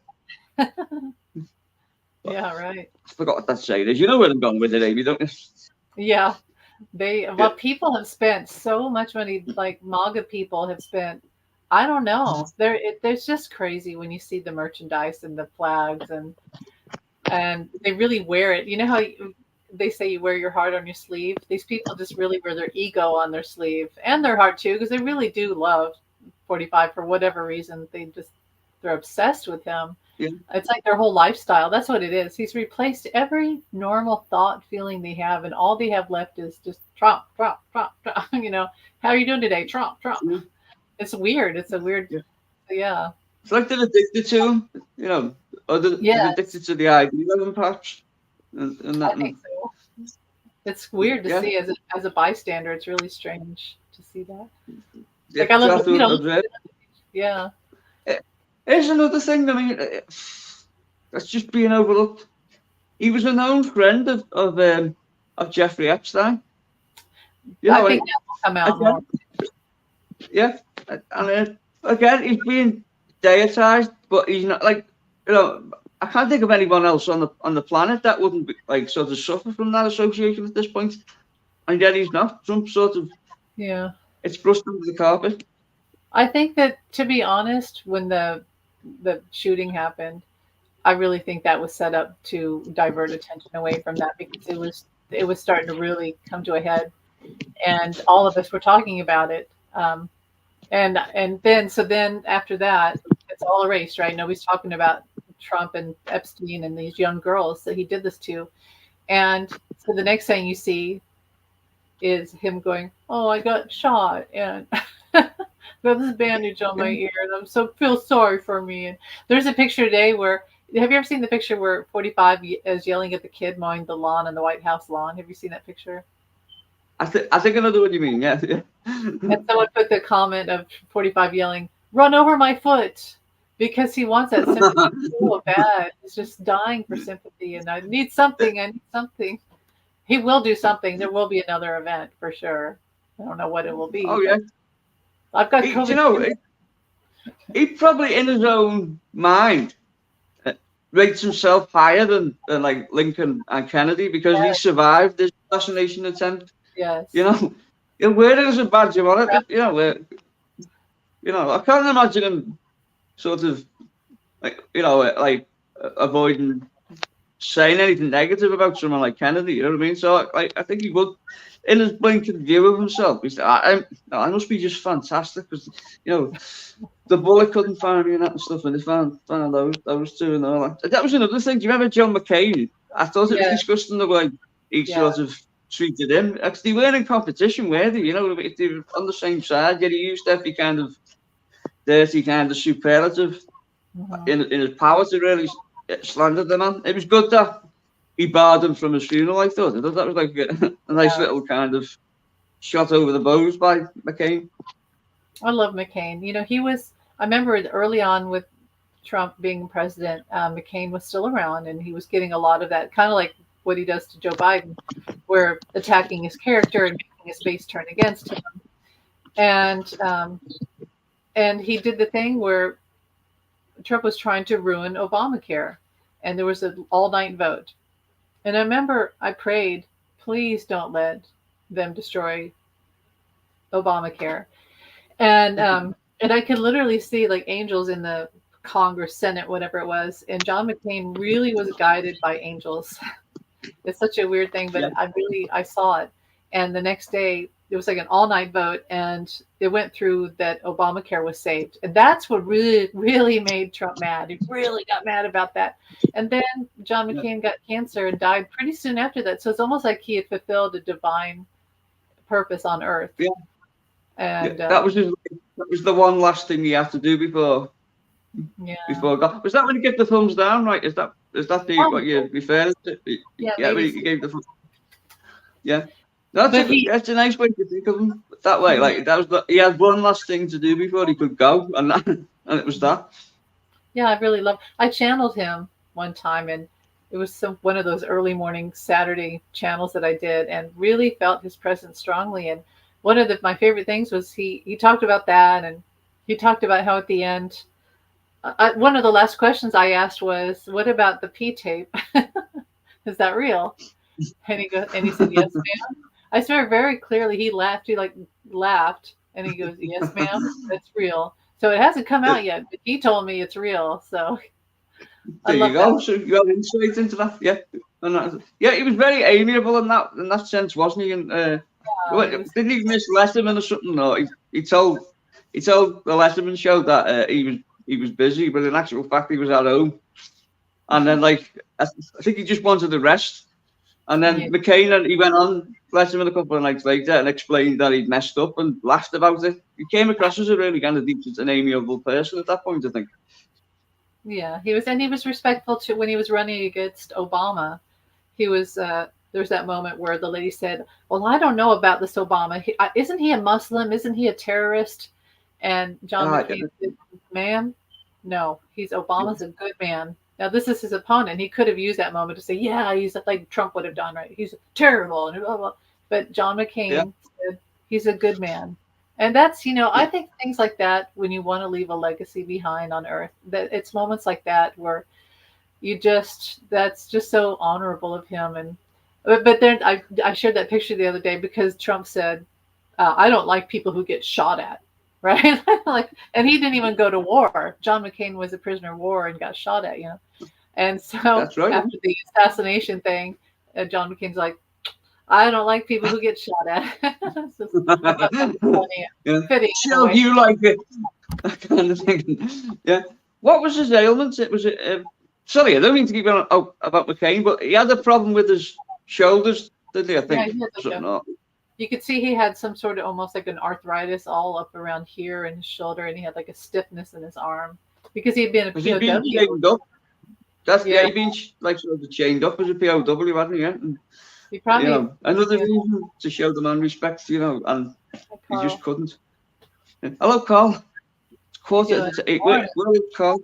A: Yeah, right.
B: I forgot what that saying is. You know where I'm going with it, Amy, don't you?
A: Yeah.
B: Yeah.
A: Well, people have spent so much money, like MAGA people have spent, I don't know. There's just crazy when you see the merchandise and the flags and they really wear it. You know how they say you wear your heart on your sleeve? These people just really wear their ego on their sleeve and their heart too, because they really do love 45 for whatever reason. They're obsessed with him.
B: Yeah.
A: It's like their whole lifestyle. That's what it is. He's replaced every normal thought, feeling they have, and all they have left is just Trump, Trump, Trump, Trump. You know, how are you doing today? Trump, Trump.
B: Yeah.
A: It's weird. It's a weird, yeah.
B: It's like they're addicted to him, you know, or they're addicted to the idea of him, perhaps. And that,
A: I think so. It's weird to see as a bystander. It's really strange to see that. Like I love, yeah.
B: Here's another thing. I mean, that's just being overlooked. He was a known friend of Jeffrey Epstein. You know,
A: I think that will come out more.
B: Yeah, and again, he's being deitized, but he's not like, you know. I can't think of anyone else on the planet that wouldn't be, like, sort of suffer from that association at this point, and yet he's not. Some sort of it's brushed under the carpet.
A: I think that, to be honest, when the shooting happened, I really think that was set up to divert attention away from that, because it was starting to really come to a head, and all of us were talking about it. And then after that, it's all erased, right? Nobody's talking about Trump and Epstein and these young girls that he did this to. And so the next thing you see is him going, "Oh, I got shot, and got this bandage on my ear, and feel sorry for me." And there's a picture today where, have you ever seen the picture where 45 is yelling at the kid mowing the lawn on the White House lawn? Have you seen that picture?
B: I think I know what you mean. Yeah.
A: And someone put the comment of 45 yelling, "Run over my foot," because he wants that sympathy so bad. He's just dying for sympathy, and I need something. He will do something. There will be another event for sure. I don't know what it will be.
B: Oh yeah.
A: I've got COVID.
B: You know, he probably in his own mind rates himself higher than like Lincoln and Kennedy, because he survived this assassination attempt.
A: Yes.
B: You know, he'll wear it as a badge of honor. You know, I can't imagine him sort of like avoiding saying anything negative about someone like Kennedy. You know what I mean? So I think he would, in his blinkered view of himself, he's I must be just fantastic, because you know the bullet couldn't find me and that and stuff, and they found those two and all that. That was another thing. Do you remember John McCain? I thought it was disgusting the way he sort of treated him, because they weren't in competition, were they? You know, they were on the same side, yet he used every kind of dirty kind of superlative in his power to really slander the man. It was good that he barred him from his funeral. I thought that was like a nice little kind of shot over the bows by McCain.
A: I love McCain. You know, I remember early on with Trump being president, McCain was still around, and he was getting a lot of that, kind of like what he does to Joe Biden, where attacking his character and making his base turn against him. And he did the thing where Trump was trying to ruin Obamacare, and there was an all-night vote. And I remember I prayed, please don't let them destroy Obamacare. And I could literally see like angels in the Congress, Senate, whatever it was. And John McCain really was guided by angels. It's such a weird thing, but I saw it. And the next day, it was like an all-night vote, and it went through that Obamacare was saved. And that's what really, really made Trump mad. He really got mad about that. And then John McCain got cancer and died pretty soon after that. So it's almost like he had fulfilled a divine purpose on earth.
B: Yeah.
A: And
B: that was the one last thing you have to do before God. Was that when you get the thumbs down, right? Is that what you referred to? Yeah, when you gave the thumbs. Yeah. That's a nice way to think of him that way. Like he had one last thing to do before he could go, and it was that.
A: Yeah, I channeled him one time, and it was one of those early morning Saturday channels that I did, and really felt his presence strongly. And one of my favorite things was he talked about that, and he talked about how at the end, one of the last questions I asked was, "What about the P tape? Is that real?" And he said, "Yes, ma'am." I swear very clearly he laughed. He like laughed, and he goes, "Yes, ma'am, that's real." So it hasn't come out yet, but he told me it's real. So I
B: There you
A: love
B: go.
A: that.
B: So you got insight into that, yeah. And yeah, he was very amiable in that sense, wasn't he? And
A: He was,
B: didn't he miss Letterman or something? Or he told the Letterman show that he was busy, but in actual fact he was at home. And then I think he just wanted to rest. And then
A: yeah,
B: McCain, and he went on Letterman a couple of nights later and explained that he'd messed up and laughed about it. He came across as a really kind of decent and amiable person at that point, I think.
A: yeah, he was respectful to when he was running against Obama. He was. There's that moment where the lady said, "Well, I don't know about this Obama. Isn't he a Muslim? Isn't he a terrorist?" And John McCain said, "Ma'am, no, Obama's a good man." Now this is his opponent. He could have used that moment to say, "Yeah, he's like Trump would have done, right? He's terrible," and blah, blah. But John McCain said he's a good man. And that's, I think things like that, when you want to leave a legacy behind on earth, that it's moments like that where that's just so honorable of him. And but then I shared that picture the other day because Trump said, I don't like people who get shot at, right? Like, and he didn't even go to war. John McCain was a prisoner of war and got shot at, And so
B: That's right.
A: after the assassination thing, John McCain's like, I don't like people who get shot at. So funny, fitting.
B: So you like it, that kind of thing. Yeah. What was his ailment? Sorry, I don't mean to keep on about McCain, but he had a problem with his shoulders, didn't he? I think.
A: Yeah, you could see he had some sort of almost like an arthritis all up around here in his shoulder, and he had like a stiffness in his arm because he'd been a POW.
B: He'd been chained up. He'd been like sort of chained up as a POW, hadn't he? And,
A: he probably
B: another reason to show the man respect, and he just couldn't. Hello, Carl. It's 7:45. Where is Carl?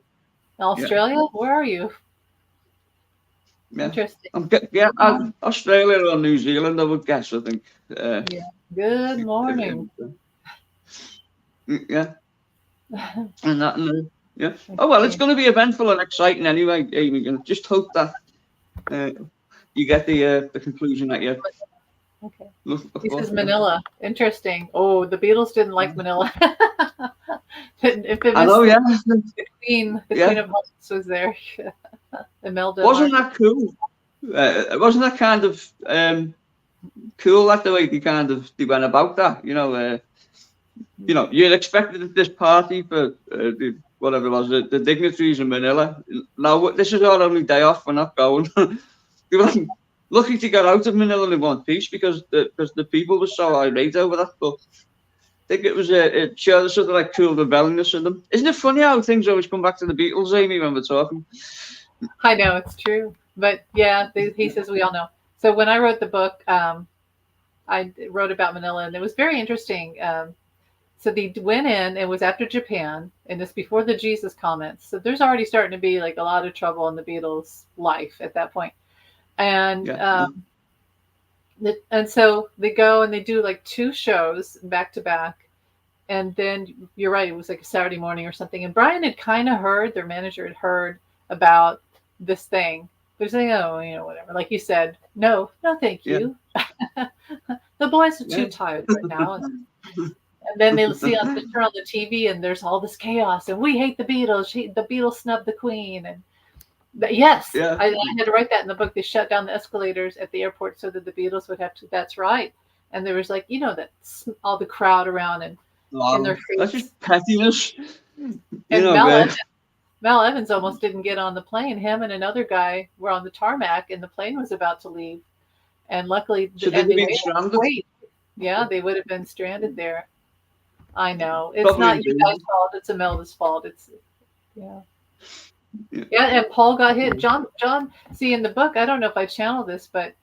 A: Australia? Yeah. Where are you?
B: Yeah.
A: Interesting.
B: I'm Australia or New Zealand, I would guess, I think.
A: Good morning.
B: Yeah. And yeah. Oh, well, it's going to be eventful and exciting anyway, Amy. And just hope that you get the conclusion that you.
A: Okay. This is Manila. Interesting. Oh, the Beatles didn't like Manila.
B: I know, yeah.
A: The Queen of Hearts was there. Imelda.
B: Wasn't that cool? Wasn't that kind of cool? That the way they went about that. You'd expected at this party for whatever it was, the dignitaries in Manila. Now this is our only day off. We're not going. They were lucky to get out of Manila in one piece because the people were so irate over that. But I think it was a show sort of like cool rebelliousness in them. Isn't it funny how things always come back to the Beatles, Amy, when we're talking?
A: I know, it's true. But yeah, he says we all know. So when I wrote the book, I wrote about Manila, and it was very interesting. So they went in, it was after Japan, and it's before the Jesus comments. So there's already starting to be like a lot of trouble in the Beatles' life at that point. And and so they go and they do like 2 shows back to back. And then you're right, it was like a Saturday morning or something. And Brian had kind of heard, their manager had heard about this thing. They're saying, oh, whatever. Like you said, no, thank you. Yeah. The boys are too tired right now. And then they'll see turn on the TV and there's all this chaos. And we hate the Beatles. The Beatles snubbed the Queen. And yes, I had to write that in the book. They shut down the escalators at the airport so that the Beatles would have to. That's right. And there was like, that all the crowd around and in their face.
B: That's just pettiness.
A: And Mel Evans almost didn't get on the plane. Him and another guy were on the tarmac, and the plane was about to leave. And luckily,
B: they
A: would have been stranded there. I know it's probably not you guys' fault. It's Imelda's fault. It's and Paul got hit. John. See, in the book, I don't know if I channeled this, but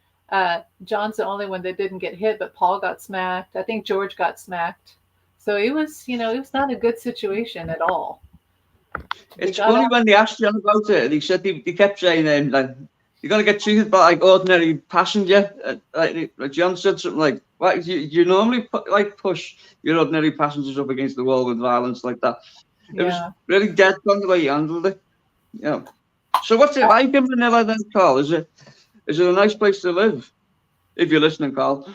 A: John's the only one that didn't get hit. But Paul got smacked. I think George got smacked. So it was, it was not a good situation at all.
B: It's funny when they asked John about it, and he said they kept saying you're gonna get treated by like ordinary passenger. Like John said something like, "Why you normally push your ordinary passengers up against the wall with violence like that?" It was
A: Yeah.
B: really dead on the way you handled it. Yeah. So what's it like in Manila then, Carl? Is it a nice place to live? If you're listening, Carl.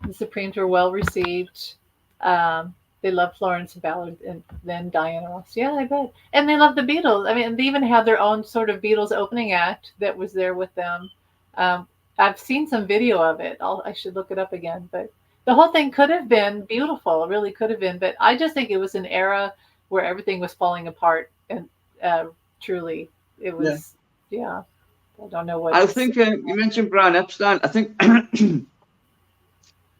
A: The Supremes were well received. They loved Florence Ballard and then Diana Ross. Yeah, I bet. And they loved the Beatles. I mean, they even had their own sort of Beatles opening act that was there with them. Um, I've seen some video of it. I should look it up again. But the whole thing could have been beautiful. It really could have been. But I just think it was an era where everything was falling apart. And truly, it was, yeah. I don't know what.
B: I think you mentioned Brian Epstein. I think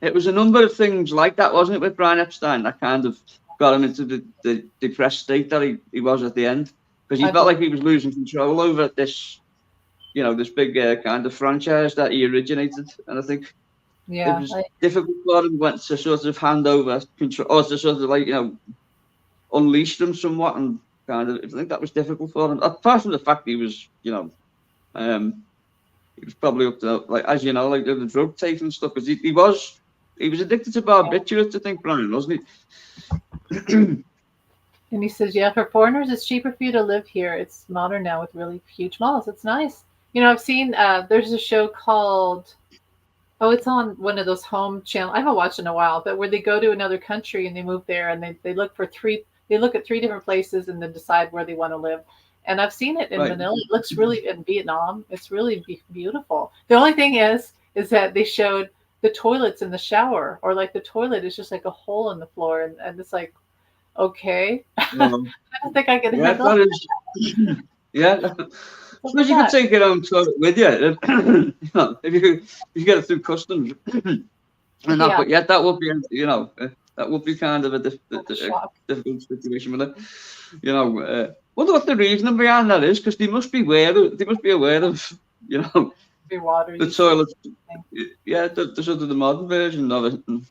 B: it was a number of things like that, wasn't it, with Brian Epstein that kind of got him into the depressed state that he was at the end, because he felt like he was losing control over this, this big kind of franchise that he originated, and I think it was difficult for him to sort of hand over control, or to sort of unleash them somewhat, and kind of I think that was difficult for him. Apart from the fact he was, he was probably up to as you know, like the drug taking stuff, because he was addicted to barbiturates, I think, Brian, wasn't he?
A: And he says, yeah, for foreigners, it's cheaper for you to live here. It's modern now with really huge malls. It's nice. I've seen, there's a show called, it's on one of those home channels. I haven't watched in a while, but where they go to another country and they move there and they look at 3 different places and then decide where they want to live. And I've seen it in Manila. It looks really, in Vietnam, it's really beautiful. The only thing is that they showed the toilets in the shower, or like the toilet is just like a hole in the floor, and it's like, okay. I don't think I can handle that.
B: Yeah. Suppose you could take your own toilet with you, if you get it through customs. And that would be, that would be kind of a difficult situation with it. Wonder what the reason behind that is, because they must be aware of, the toilet. Yeah, the sort of the modern version of it. And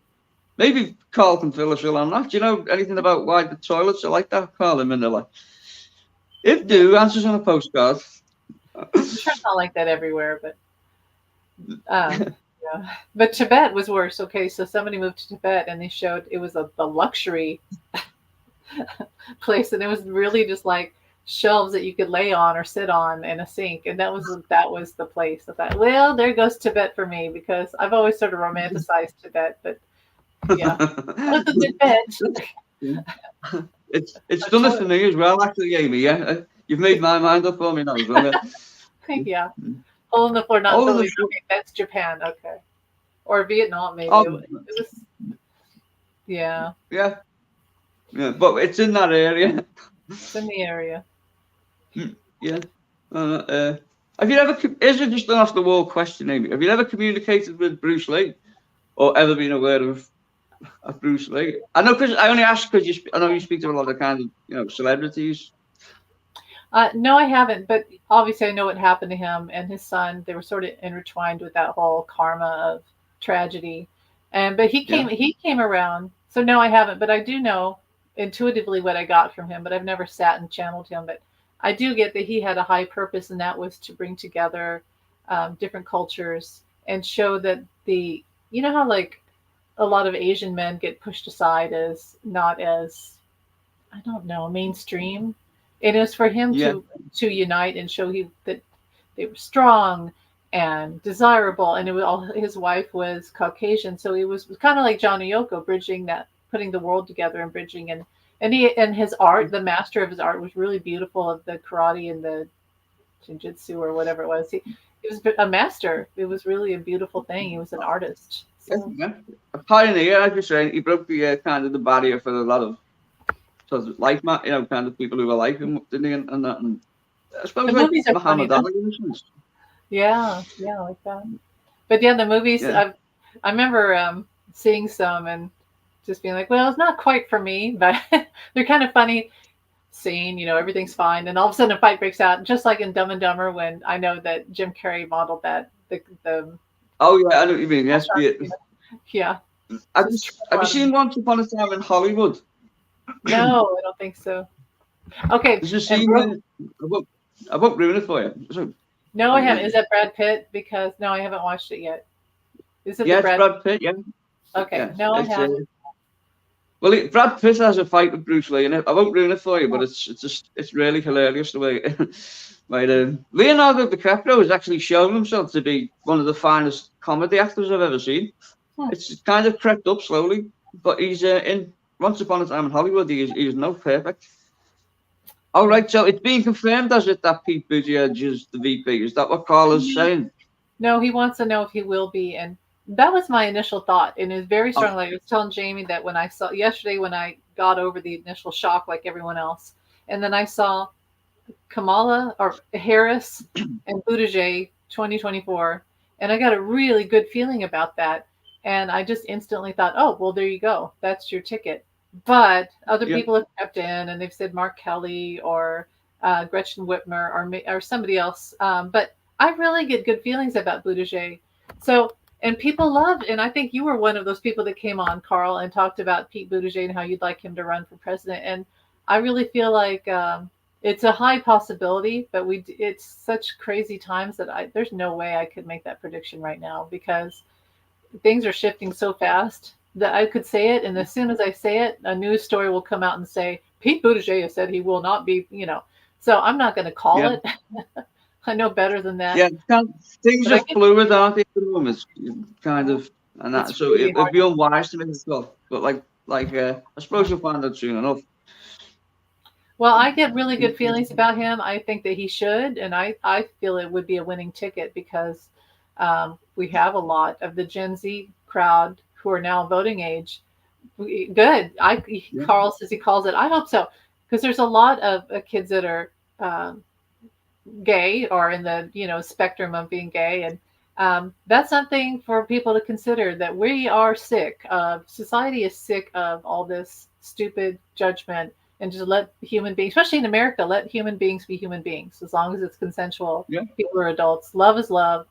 B: maybe Carl can fill us in on that. Do you know anything about why the toilets are like that, Carl, in Manila? If do, answers on a postcard.
A: I'm sure it's not like that everywhere, but yeah. But Tibet was worse. Okay, so somebody moved to Tibet and they showed it was the luxury place, and it was really just like shelves that you could lay on or sit on and a sink, and that was the place. I thought, well, there goes Tibet for me, because I've always sort of romanticized Tibet, but yeah,
B: it's done it for me as well, actually, Amy. Yeah, you've made my mind up for me now as well.
A: Yeah, hole in the floor, not totally. Okay, that's Japan, okay, or Vietnam maybe. It was, yeah,
B: but it's in that area.
A: It's in the area.
B: Yeah. Have you ever? Is it just an off the wall question, Amy? Have you ever communicated with Bruce Lee, or ever been aware of Bruce Lee? I know, because I only ask because I know you speak to a lot of kind of celebrities.
A: No, I haven't, but obviously I know what happened to him and his son. They were sort of intertwined with that whole karma of tragedy, but he came around. So no, I haven't, but I do know intuitively what I got from him, but I've never sat and channeled him. But I do get that he had a high purpose, and that was to bring together different cultures and show that how like a lot of Asian men get pushed aside as not as, I don't know, mainstream. It was for him to unite and show that they were strong and desirable. And it was all, his wife was Caucasian, so it was kind of like Johnny Yoko, bridging that, putting the world together and bridging. And his art, the master of his art, was really beautiful, of the karate and the jiu-jitsu or whatever it was. He was a master. It was really a beautiful thing. He was an artist. So.
B: A pioneer, as you're saying. He broke the kind of the barrier for a lot of sort of kind of people who were like him, didn't he? And that, and I suppose
A: the movies are
B: Muhammad
A: funny,
B: Ali.
A: Yeah, like that. But yeah, the movies. I remember seeing some and just being like, well, it's not quite for me, but they're kind of funny. Scene, everything's fine, and all of a sudden a fight breaks out, just like in Dumb and Dumber, when I know that Jim Carrey modeled that.
B: Oh yeah, I know what you mean. Yes,
A: yeah.
B: Have you seen Once Upon a Time in Hollywood?
A: No, I don't think so. Okay.
B: There's a scene. I won't ruin it for you. So,
A: No, I haven't. Is that Brad Pitt? Because no, I haven't watched it yet. Is it
B: Yeah,
A: the
B: it's
A: Brad?
B: Brad Pitt. Yeah,
A: Okay,
B: yeah.
A: no, I
B: It's
A: haven't.
B: well, Brad Pitt has a fight with Bruce Lee in it. I won't ruin it for you, but it's just it's really hilarious the way. Right, Leonardo DiCaprio has actually shown himself to be one of the finest comedy actors I've ever seen.
A: Hmm.
B: It's kind of crept up slowly, but he's in Once Upon a Time in Hollywood. He is no perfect. All right, so it's being confirmed as it that Pete Buttigieg is the VP. Is that what Carla's saying?
A: No, he wants to know if he will be, and that was my initial thought, and it was very
B: Oh,
A: strong. Like I was telling Jamie that when I saw yesterday, when I got over the initial shock, like everyone else, and then I saw Kamala or Harris and Buttigieg 2024, and I got a really good feeling about that. And I just instantly thought, oh, well, there you go. That's your ticket. But other
B: yeah,
A: people have stepped in and they've said Mark Kelly or Gretchen Whitmer or somebody else. But I really get good feelings about Buttigieg. So, and people love, and I think you were one of those people that came on, Carl, and talked about Pete Buttigieg and how you'd like him to run for president. And I really feel like it's a high possibility, but it's such crazy times that there's no way I could make that prediction right now because things are shifting so fast that I could say it, and as soon as I say it, a news story will come out and say Pete Buttigieg has said he will not be, So I'm not going to call
B: yeah,
A: it. I know better than that,
B: yeah. Things
A: but I
B: are
A: get
B: fluid, aren't they? At the moment, kind of, and that.
A: it's
B: So
A: really
B: it'd
A: hard.
B: be unwise to make it go. But I suppose you'll find out soon enough.
A: Well, I get really good feelings about him. I think that he should, and I feel it would be a winning ticket because we have a lot of the Gen Z crowd who are now voting age. Good.
B: Yeah,
A: Carl says he calls it. I hope so because there's a lot of kids that are um, gay or in the spectrum of being gay, and that's something for people to consider. That we are sick of society is sick of all this stupid judgment, and just let human beings, especially in America, let human beings be human beings as long as it's consensual.
B: yeah,
A: People are adults. Love is love,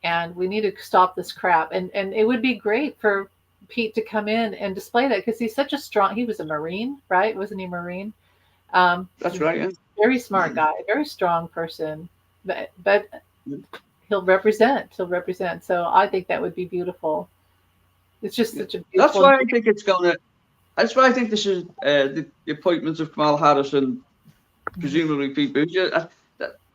A: and we need to stop this crap. And it would be great for Pete to come in and display that because he's such a strong. He was a Marine, right? Wasn't he a Marine?
B: that's right.
A: Very smart guy, very strong person, but
B: Yeah.
A: he'll represent. He'll represent. So I think that would be beautiful. It's just
B: Yeah.
A: such a
B: That's
A: beautiful.
B: why I think it's gonna. That's why I think this is the appointment of Kamala Harris and presumably Pete Buttigieg.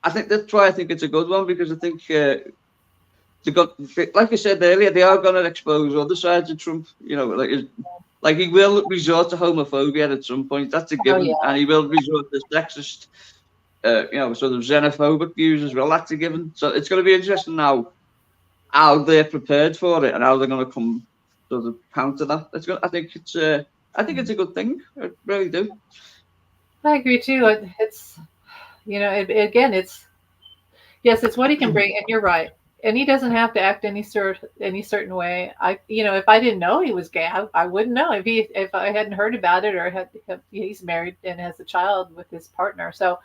B: I think that's why I think it's a good one because I think they got, like I said earlier, they are going to expose other sides of Trump. Like he will resort to homophobia at some point. That's a
A: Oh
B: given,
A: yeah,
B: and he will resort to sexist, sort of xenophobic views as well. That's a given. So it's going to be interesting now how they're prepared for it and how they're going to come sort of counter that. I think it's a good thing. I really do.
A: I agree too. It's again, it's yes, it's what he can bring, and you're right. And he doesn't have to act any certain way. If I didn't know he was gay, I wouldn't know if I hadn't heard about it or he's married and has a child with his partner. So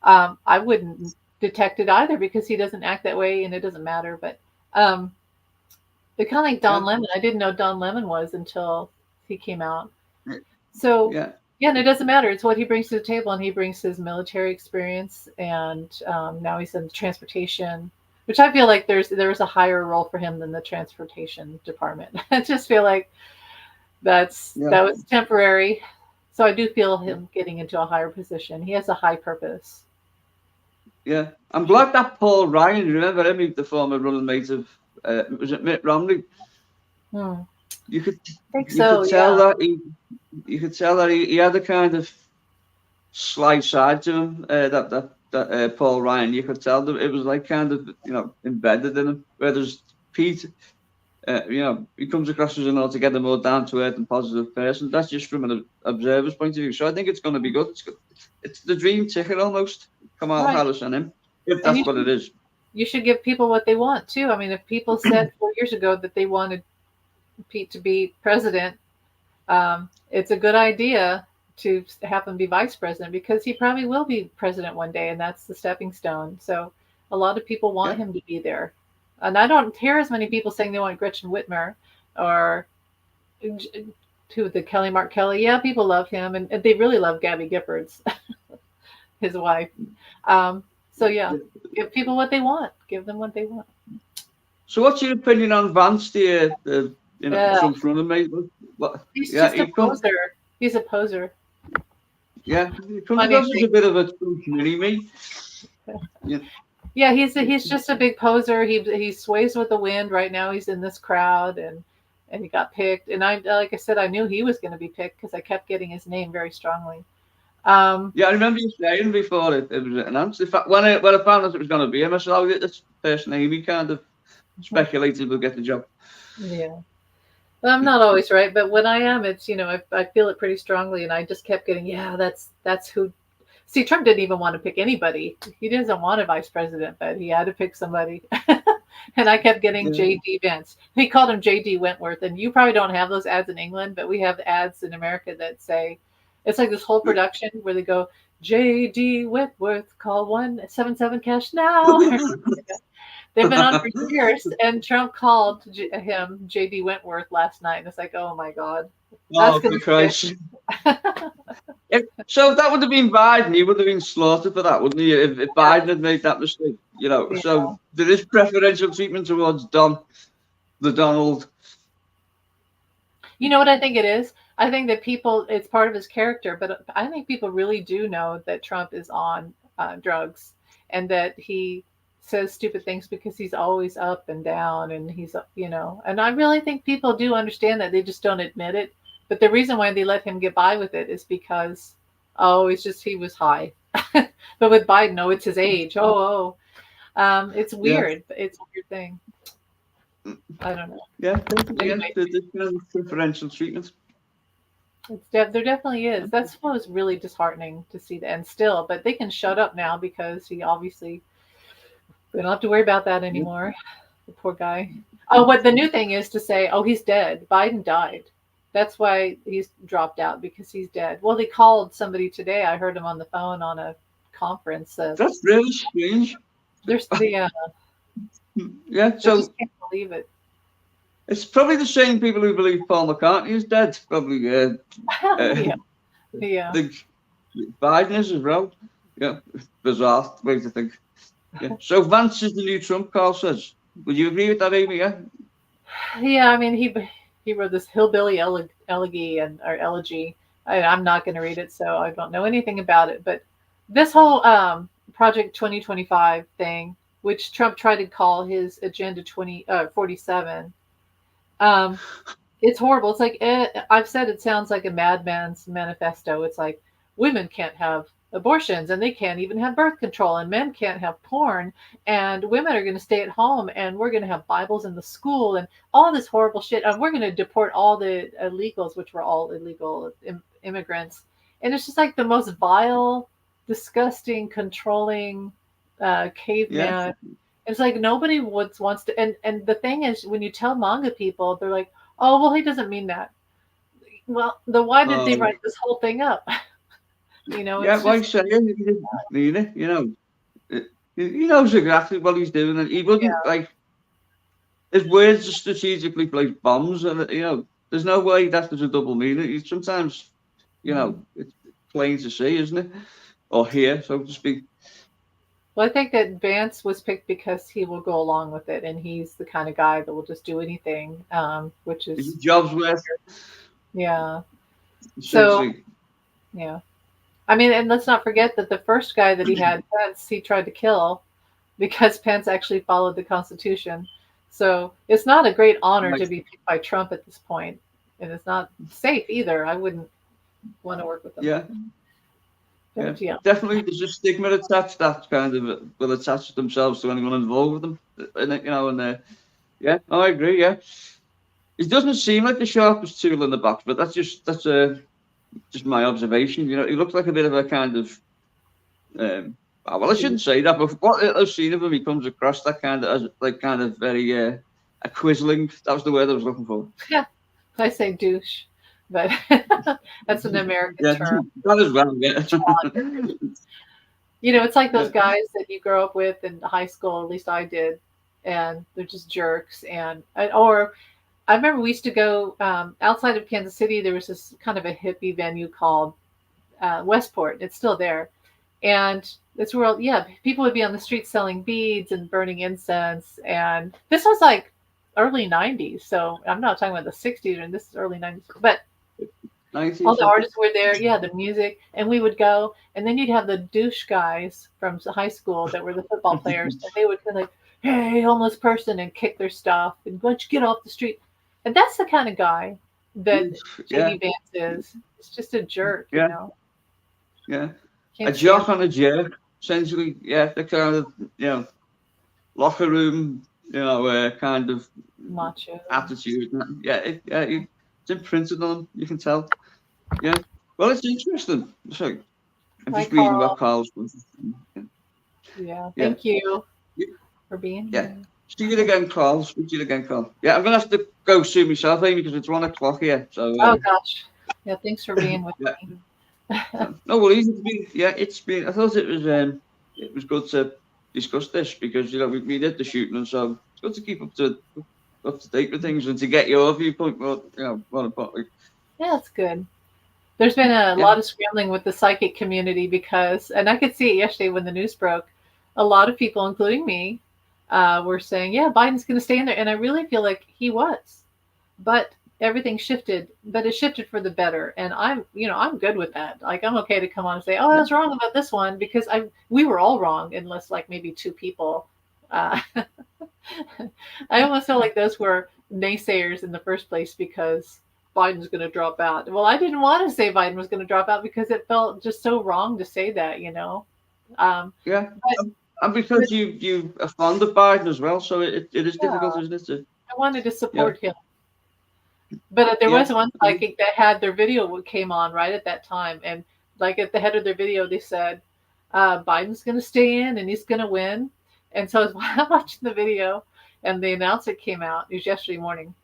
A: I wouldn't detect it either because he doesn't act that way, and it doesn't matter. But um, it's kind of like Don
B: Yeah,
A: Lemon. I didn't know Don Lemon was until he came out. So
B: yeah,
A: yeah, and it doesn't matter. It's what he brings to the table, and he brings his military experience, and now he's in transportation, which I feel like there is a higher role for him than the transportation department. I just feel like
B: yeah,
A: that was temporary. So I do feel him getting into a higher position. He has a high purpose.
B: yeah. I'm glad that Paul Ryan, you remember him, the former running mate of, was it Mitt Romney?
A: Hmm.
B: You could
A: I think
B: you could
A: so.
B: tell
A: Yeah.
B: that he had a kind of slight side to him. That Paul Ryan, you could tell that it was like kind of embedded in him. Whereas Pete, he comes across as an altogether more down to earth and positive person. That's just from an observer's point of view. So I think it's going to be good. It's the dream ticket almost. Kamala
A: Right.
B: Harris and him, if
A: And
B: that's what it is.
A: you should give people what they want too. I mean, if people said 4 years ago that they wanted Pete to be president, it's a good idea to have him be vice president because he probably will be president one day, and that's the stepping stone. So a lot of people want
B: Yeah,
A: him to be there, and I don't hear as many people saying they want Gretchen Whitmer or to the Kelly Mark Kelly. Yeah, people love him, and they really love Gabby Giffords, his wife. Um, So yeah, give people what they want. Give them what they want.
B: So what's your opinion on Vance,
A: Yeah,
B: Trump's running mate? What?
A: he's
B: Yeah,
A: just a poser. He's a poser.
B: he comes
A: Funny
B: across as
A: thing.
B: a bit of a Trump mini me. Yeah,
A: Yeah, he's just a big poser. He sways with the wind. Right now, he's in this crowd, and he got picked. And I, like I said, I knew he was going to be picked because I kept getting his name very strongly. Um,
B: yeah. I remember you saying before it was announced. In fact, when I found out it was going to be him, I said, "Oh, this person Amy kind of speculated will get the job."
A: yeah. Well, I'm not always right, but when I am, it's I feel it pretty strongly, and I just kept getting that's who. See, Trump didn't even want to pick anybody. He doesn't want a vice president, but he had to pick somebody. And I kept getting
B: Yeah.
A: J.D. Vance. He called him J.D. Wentworth, and you probably don't have those ads in England, but we have ads in America that say it's like this whole production where they go J.D. Wentworth, call 177 cash now. They've been on for years, and Trump called him J.D. Wentworth last night, and it's like, oh my god, that's
B: Oh,
A: gonna
B: for
A: be
B: Christ!
A: good.
B: So if that would have been Biden, he would have been slaughtered for that, wouldn't he? If
A: Yeah,
B: Biden had made that mistake,
A: yeah.
B: So there is preferential treatment towards the Donald.
A: You know what I think it is? I think that people, it's part of his character, but I think people really do know that Trump is on drugs and that he says stupid things because he's always up and down and and I really think people do understand that. They just don't admit it. But the reason why they let him get by with it is because, oh, he was high. But with Biden, no, it's his age. It's
B: Yeah,
A: weird. It's a weird thing. I don't know.
B: yeah, definitely, yeah.
A: Anyway.
B: There's kind of preferential treatment.
A: There definitely is. That's what was really disheartening to see the end still, but they can shut up now because he obviously we don't have to worry about that
B: Yeah.
A: anymore. The poor guy. Oh, what the new thing is to say, oh, he's dead. Biden died. That's why he's dropped out because he's dead. Well, they called somebody today. I heard him on the phone on a conference.
B: That's really strange.
A: There's the
B: Yeah,
A: I
B: so
A: just can't believe it.
B: it's probably the same people who believe Paul McCartney is dead. Probably,
A: Yeah, yeah.
B: think Biden is as well. Yeah, bizarre way to think. Yeah. So Vance is the new Trump, Carl says. Would you agree with that, Amy? Yeah.
A: Yeah, I mean, he wrote this hillbilly elegy or elegy. I'm not going to read it, so I don't know anything about it. But this whole Project 2025 thing, which Trump tried to call his Agenda 47, um, it's horrible. It's like I've said, it sounds like a madman's manifesto. It's like women can't have abortions and they can't even have birth control and men can't have porn and women are going to stay at home and we're going to have Bibles in the school and all this horrible shit and we're going to deport all the illegals, which were all illegal immigrants. And it's just like the most vile, disgusting, controlling
B: Yeah.
A: caveman. It's like nobody wants to. And the thing is, when you tell manga people, they're like, "Oh, well, he doesn't mean that." Well, then why did they write this whole thing up?
B: Yeah,
A: It's
B: like
A: just
B: say, he didn't mean it. He knows exactly what he's doing, and he
A: yeah,
B: wouldn't like his words are strategically placed bombs, and there's no way that there's a double meaning. Sometimes, it's plain to see, isn't it, or hear, so to speak.
A: Well, I think that Vance was picked because he will go along with it, and he's the kind of guy that will just do anything, which
B: His
A: is
B: job's worth
A: yeah. So
B: essentially.
A: yeah, I mean, and let's not forget that the first guy that he had, Pence, he tried to kill because Pence actually followed the Constitution. So it's not a great honor
B: Like,
A: to be picked by Trump at this point, and it's not safe either. I wouldn't want to work with him.
B: yeah, yeah,
A: But yeah,
B: definitely. There's a stigma attached that kind of will attach themselves to anyone involved with them, yeah, I agree. Yeah, he doesn't seem like the sharpest tool in the box, but that's just my observation. He looks like a bit of a kind of well, I shouldn't say that, but what I've seen of him, he comes across that kind of as like kind of very a quisling. That was the word I was looking for.
A: yeah, I say douche, but that's an American
B: Yeah,
A: term.
B: that is well. Yeah,
A: It's like those
B: yeah.
A: guys that you grow up with in high school, at least I did, and they're just jerks. Or I remember we used to go outside of Kansas City. There was this kind of a hippie venue called Westport. It's still there, And it's where, yeah, people would be on the streets selling beads and burning incense. And this was like early 90s. So I'm not talking about the 60s, and this is early 90s. But all
B: 90s,
A: the
B: yeah.
A: artists were there. Yeah, the music. And we would go. And then you'd have the douche guys from high school that were the football players. And they would be like, hey, homeless person, and kick their stuff. And why don't you get off the street? And that's the kind of guy that
B: Yeah,
A: J.D. Vance is. It's just a jerk,
B: yeah,
A: you know.
B: yeah. A
A: Can't
B: jock
A: stand
B: and a jerk, essentially. Yeah, the kind of, locker room, kind of
A: macho.
B: attitude. Yeah, it's imprinted on them. You can tell. Yeah. Well, it's interesting. So I'm
A: Hi,
B: just reading about
A: Carl.
B: Carl's.
A: Yeah,
B: Yeah.
A: thank you
B: Yeah.
A: for being
B: Yeah.
A: here.
B: See you again, Carl. Speak to you again, Carl. Yeah, I'm gonna have to go soon myself, Amy, because it's 1 o'clock here. So.
A: Oh gosh. Yeah, thanks for being with
B: Yeah.
A: me.
B: No worries. It's been. I thought it was good to discuss this because we did the shooting, and so it's good to keep up to date with things and to get your viewpoint. Well, more importantly.
A: Yeah, it's good. There's been a
B: Yeah.
A: lot of scrambling with the psychic community because, and I could see it yesterday when the news broke, a lot of people, including me, were saying, yeah, Biden's going to stay in there. And I really feel like he was. But everything shifted, but it shifted for the better. And I'm good with that. Like, I'm okay to come on and say, oh, I was wrong about this one because we were all wrong, unless like maybe two people. I almost felt like those were naysayers in the first place because Biden's going to drop out. Well, I didn't want to say Biden was going to drop out because it felt just so wrong to say that, you know.
B: Yeah.
A: But,
B: And because you are fond of Biden as well, so it is difficult,
A: yeah,
B: isn't it?
A: I wanted to
B: Yeah.
A: support him. But there
B: Yeah.
A: was one psychic that had their video came on right at that time, and like at the head of their video, they said Biden's going to stay in and he's going to win. And so I was watching the video, and the announcement came out. It was yesterday morning,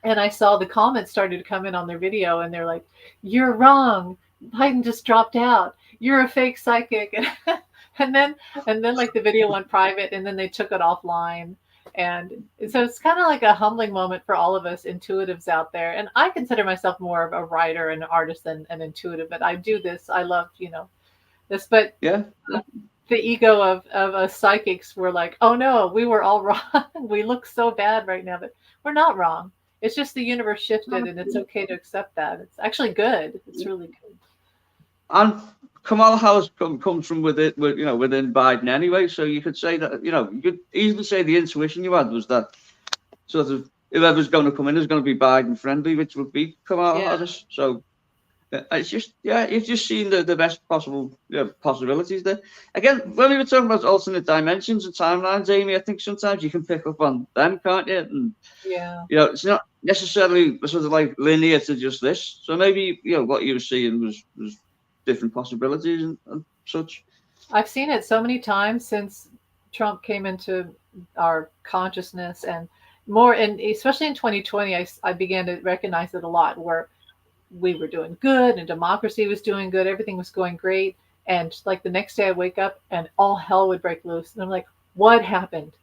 A: and I saw the comments started to come in on their video, and they're like, "You're wrong. Biden just dropped out. You're a fake psychic." and then like the video went private, and then they took it offline. And so it's kind of like a humbling moment for all of us intuitives out there. And I consider myself more of a writer and an artist than an intuitive, but I do this. I love, this, but
B: Yeah.
A: the ego of us psychics were like, oh no, we were all wrong. We look so bad right now, but we're not wrong. It's just the universe shifted, and it's okay to accept that. It's actually good. It's really good.
B: And Kamala Harris comes from within Biden anyway, so you could say that you could easily say the intuition you had was that sort of whoever's going to come in is going to be Biden friendly, which would be Kamala Harris. So it's just you've just seen the best possible possibilities there. Again, when we were talking about alternate dimensions and timelines, Amy, I think sometimes you can pick up on them, can't you? And it's not necessarily sort of like linear to just this. So maybe what you were seeing was different possibilities and such.
A: I've seen it so many times since Trump came into our consciousness, and more, and especially in 2020, I began to recognize it a lot, where we were doing good and democracy was doing good, everything was going great, and like the next day I wake up and all hell would break loose, and I'm like, what happened?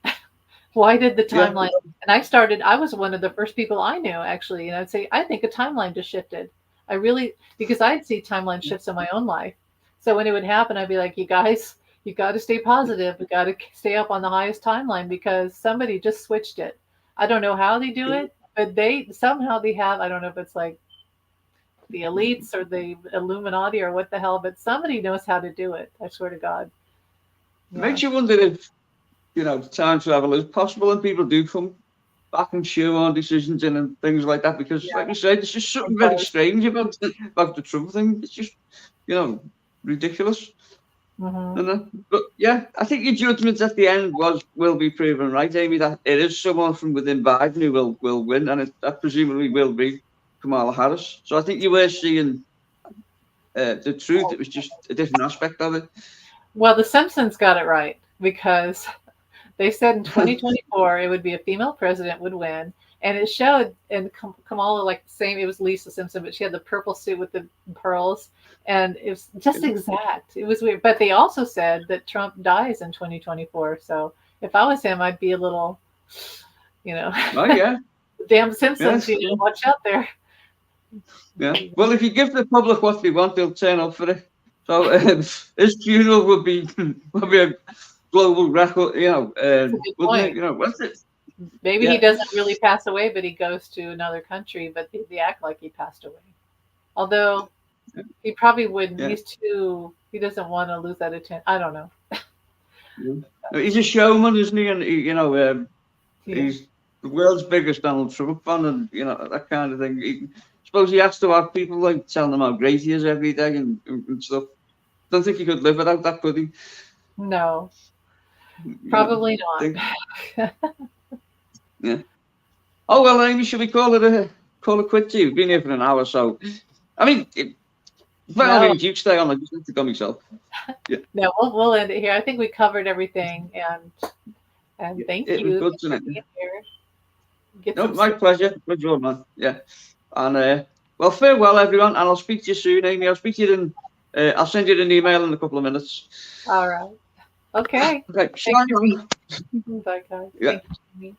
A: Why did the timeline? And I was one of the first people I knew, actually, and I'd say, I think a timeline just shifted. Because I'd see timeline shifts in my own life. So when it would happen, I'd be like, you guys, you got to stay positive. We got to stay up on the highest timeline because somebody just switched it. I don't know how they do it, but they have, I don't know if it's like the elites or the Illuminati or what the hell, but somebody knows how to do it. I swear to God.
B: It makes you wonder if, time travel is possible and people do come back and chew on decisions and things like that, because like you said, there's just something very strange about the Trump thing. It's just ridiculous. But I think your judgment at the end will be proven right, Amy, that it is someone from within Biden who will win, and that presumably will be Kamala Harris. So I think you were seeing the truth. It was just a different aspect of it.
A: Well, The Simpsons got it right, because they said in 2024 it would be a female president would win, and it showed. And Kamala, like the same, it was Lisa Simpson, but she had the purple suit with the pearls, and it was just exact. It was weird, but they also said that Trump dies in 2024. So if I was him, I'd be a little,
B: Oh yeah,
A: damn Simpsons, watch out there.
B: Yeah. Well, if you give the public what they want, they'll turn up for it. So his funeral would be a global record,
A: That's a good
B: wouldn't it?
A: point.
B: You know, what's it?
A: Maybe he
B: Yeah,
A: doesn't really pass away, but he goes to another country, but they act like he passed away. Although he probably wouldn't.
B: yeah.
A: He doesn't want to lose that attention. I don't know.
B: Yeah. He's a showman, isn't he? And
A: Yeah.
B: he's the world's biggest Donald Trump fan, and that kind of thing. Suppose he has to have people like telling him how great he is every day and stuff. Don't think he could live without that, could he?
A: No,
B: You know,
A: probably
B: think,
A: not.
B: yeah. Oh well, Amy, should we call it quits? You've been here for an hour, so I mean, by all
A: No,
B: means, you stay on. I just need to go myself. Yeah,
A: no, we'll end it here. I think we covered everything, and thank
B: it was
A: you.
B: good,
A: Thanks for
B: isn't it?
A: being here. Get
B: No,
A: some
B: my
A: sleep.
B: pleasure. Good job, man. Yeah. And well, farewell, everyone, and I'll speak to you soon, Amy. I'll speak to you in. I'll send you an email in a couple of minutes.
A: All right. Okay.
B: Okay.
A: Thanks for
B: Bye.
A: being. Bye, guys.
B: Yeah.
A: Thank you.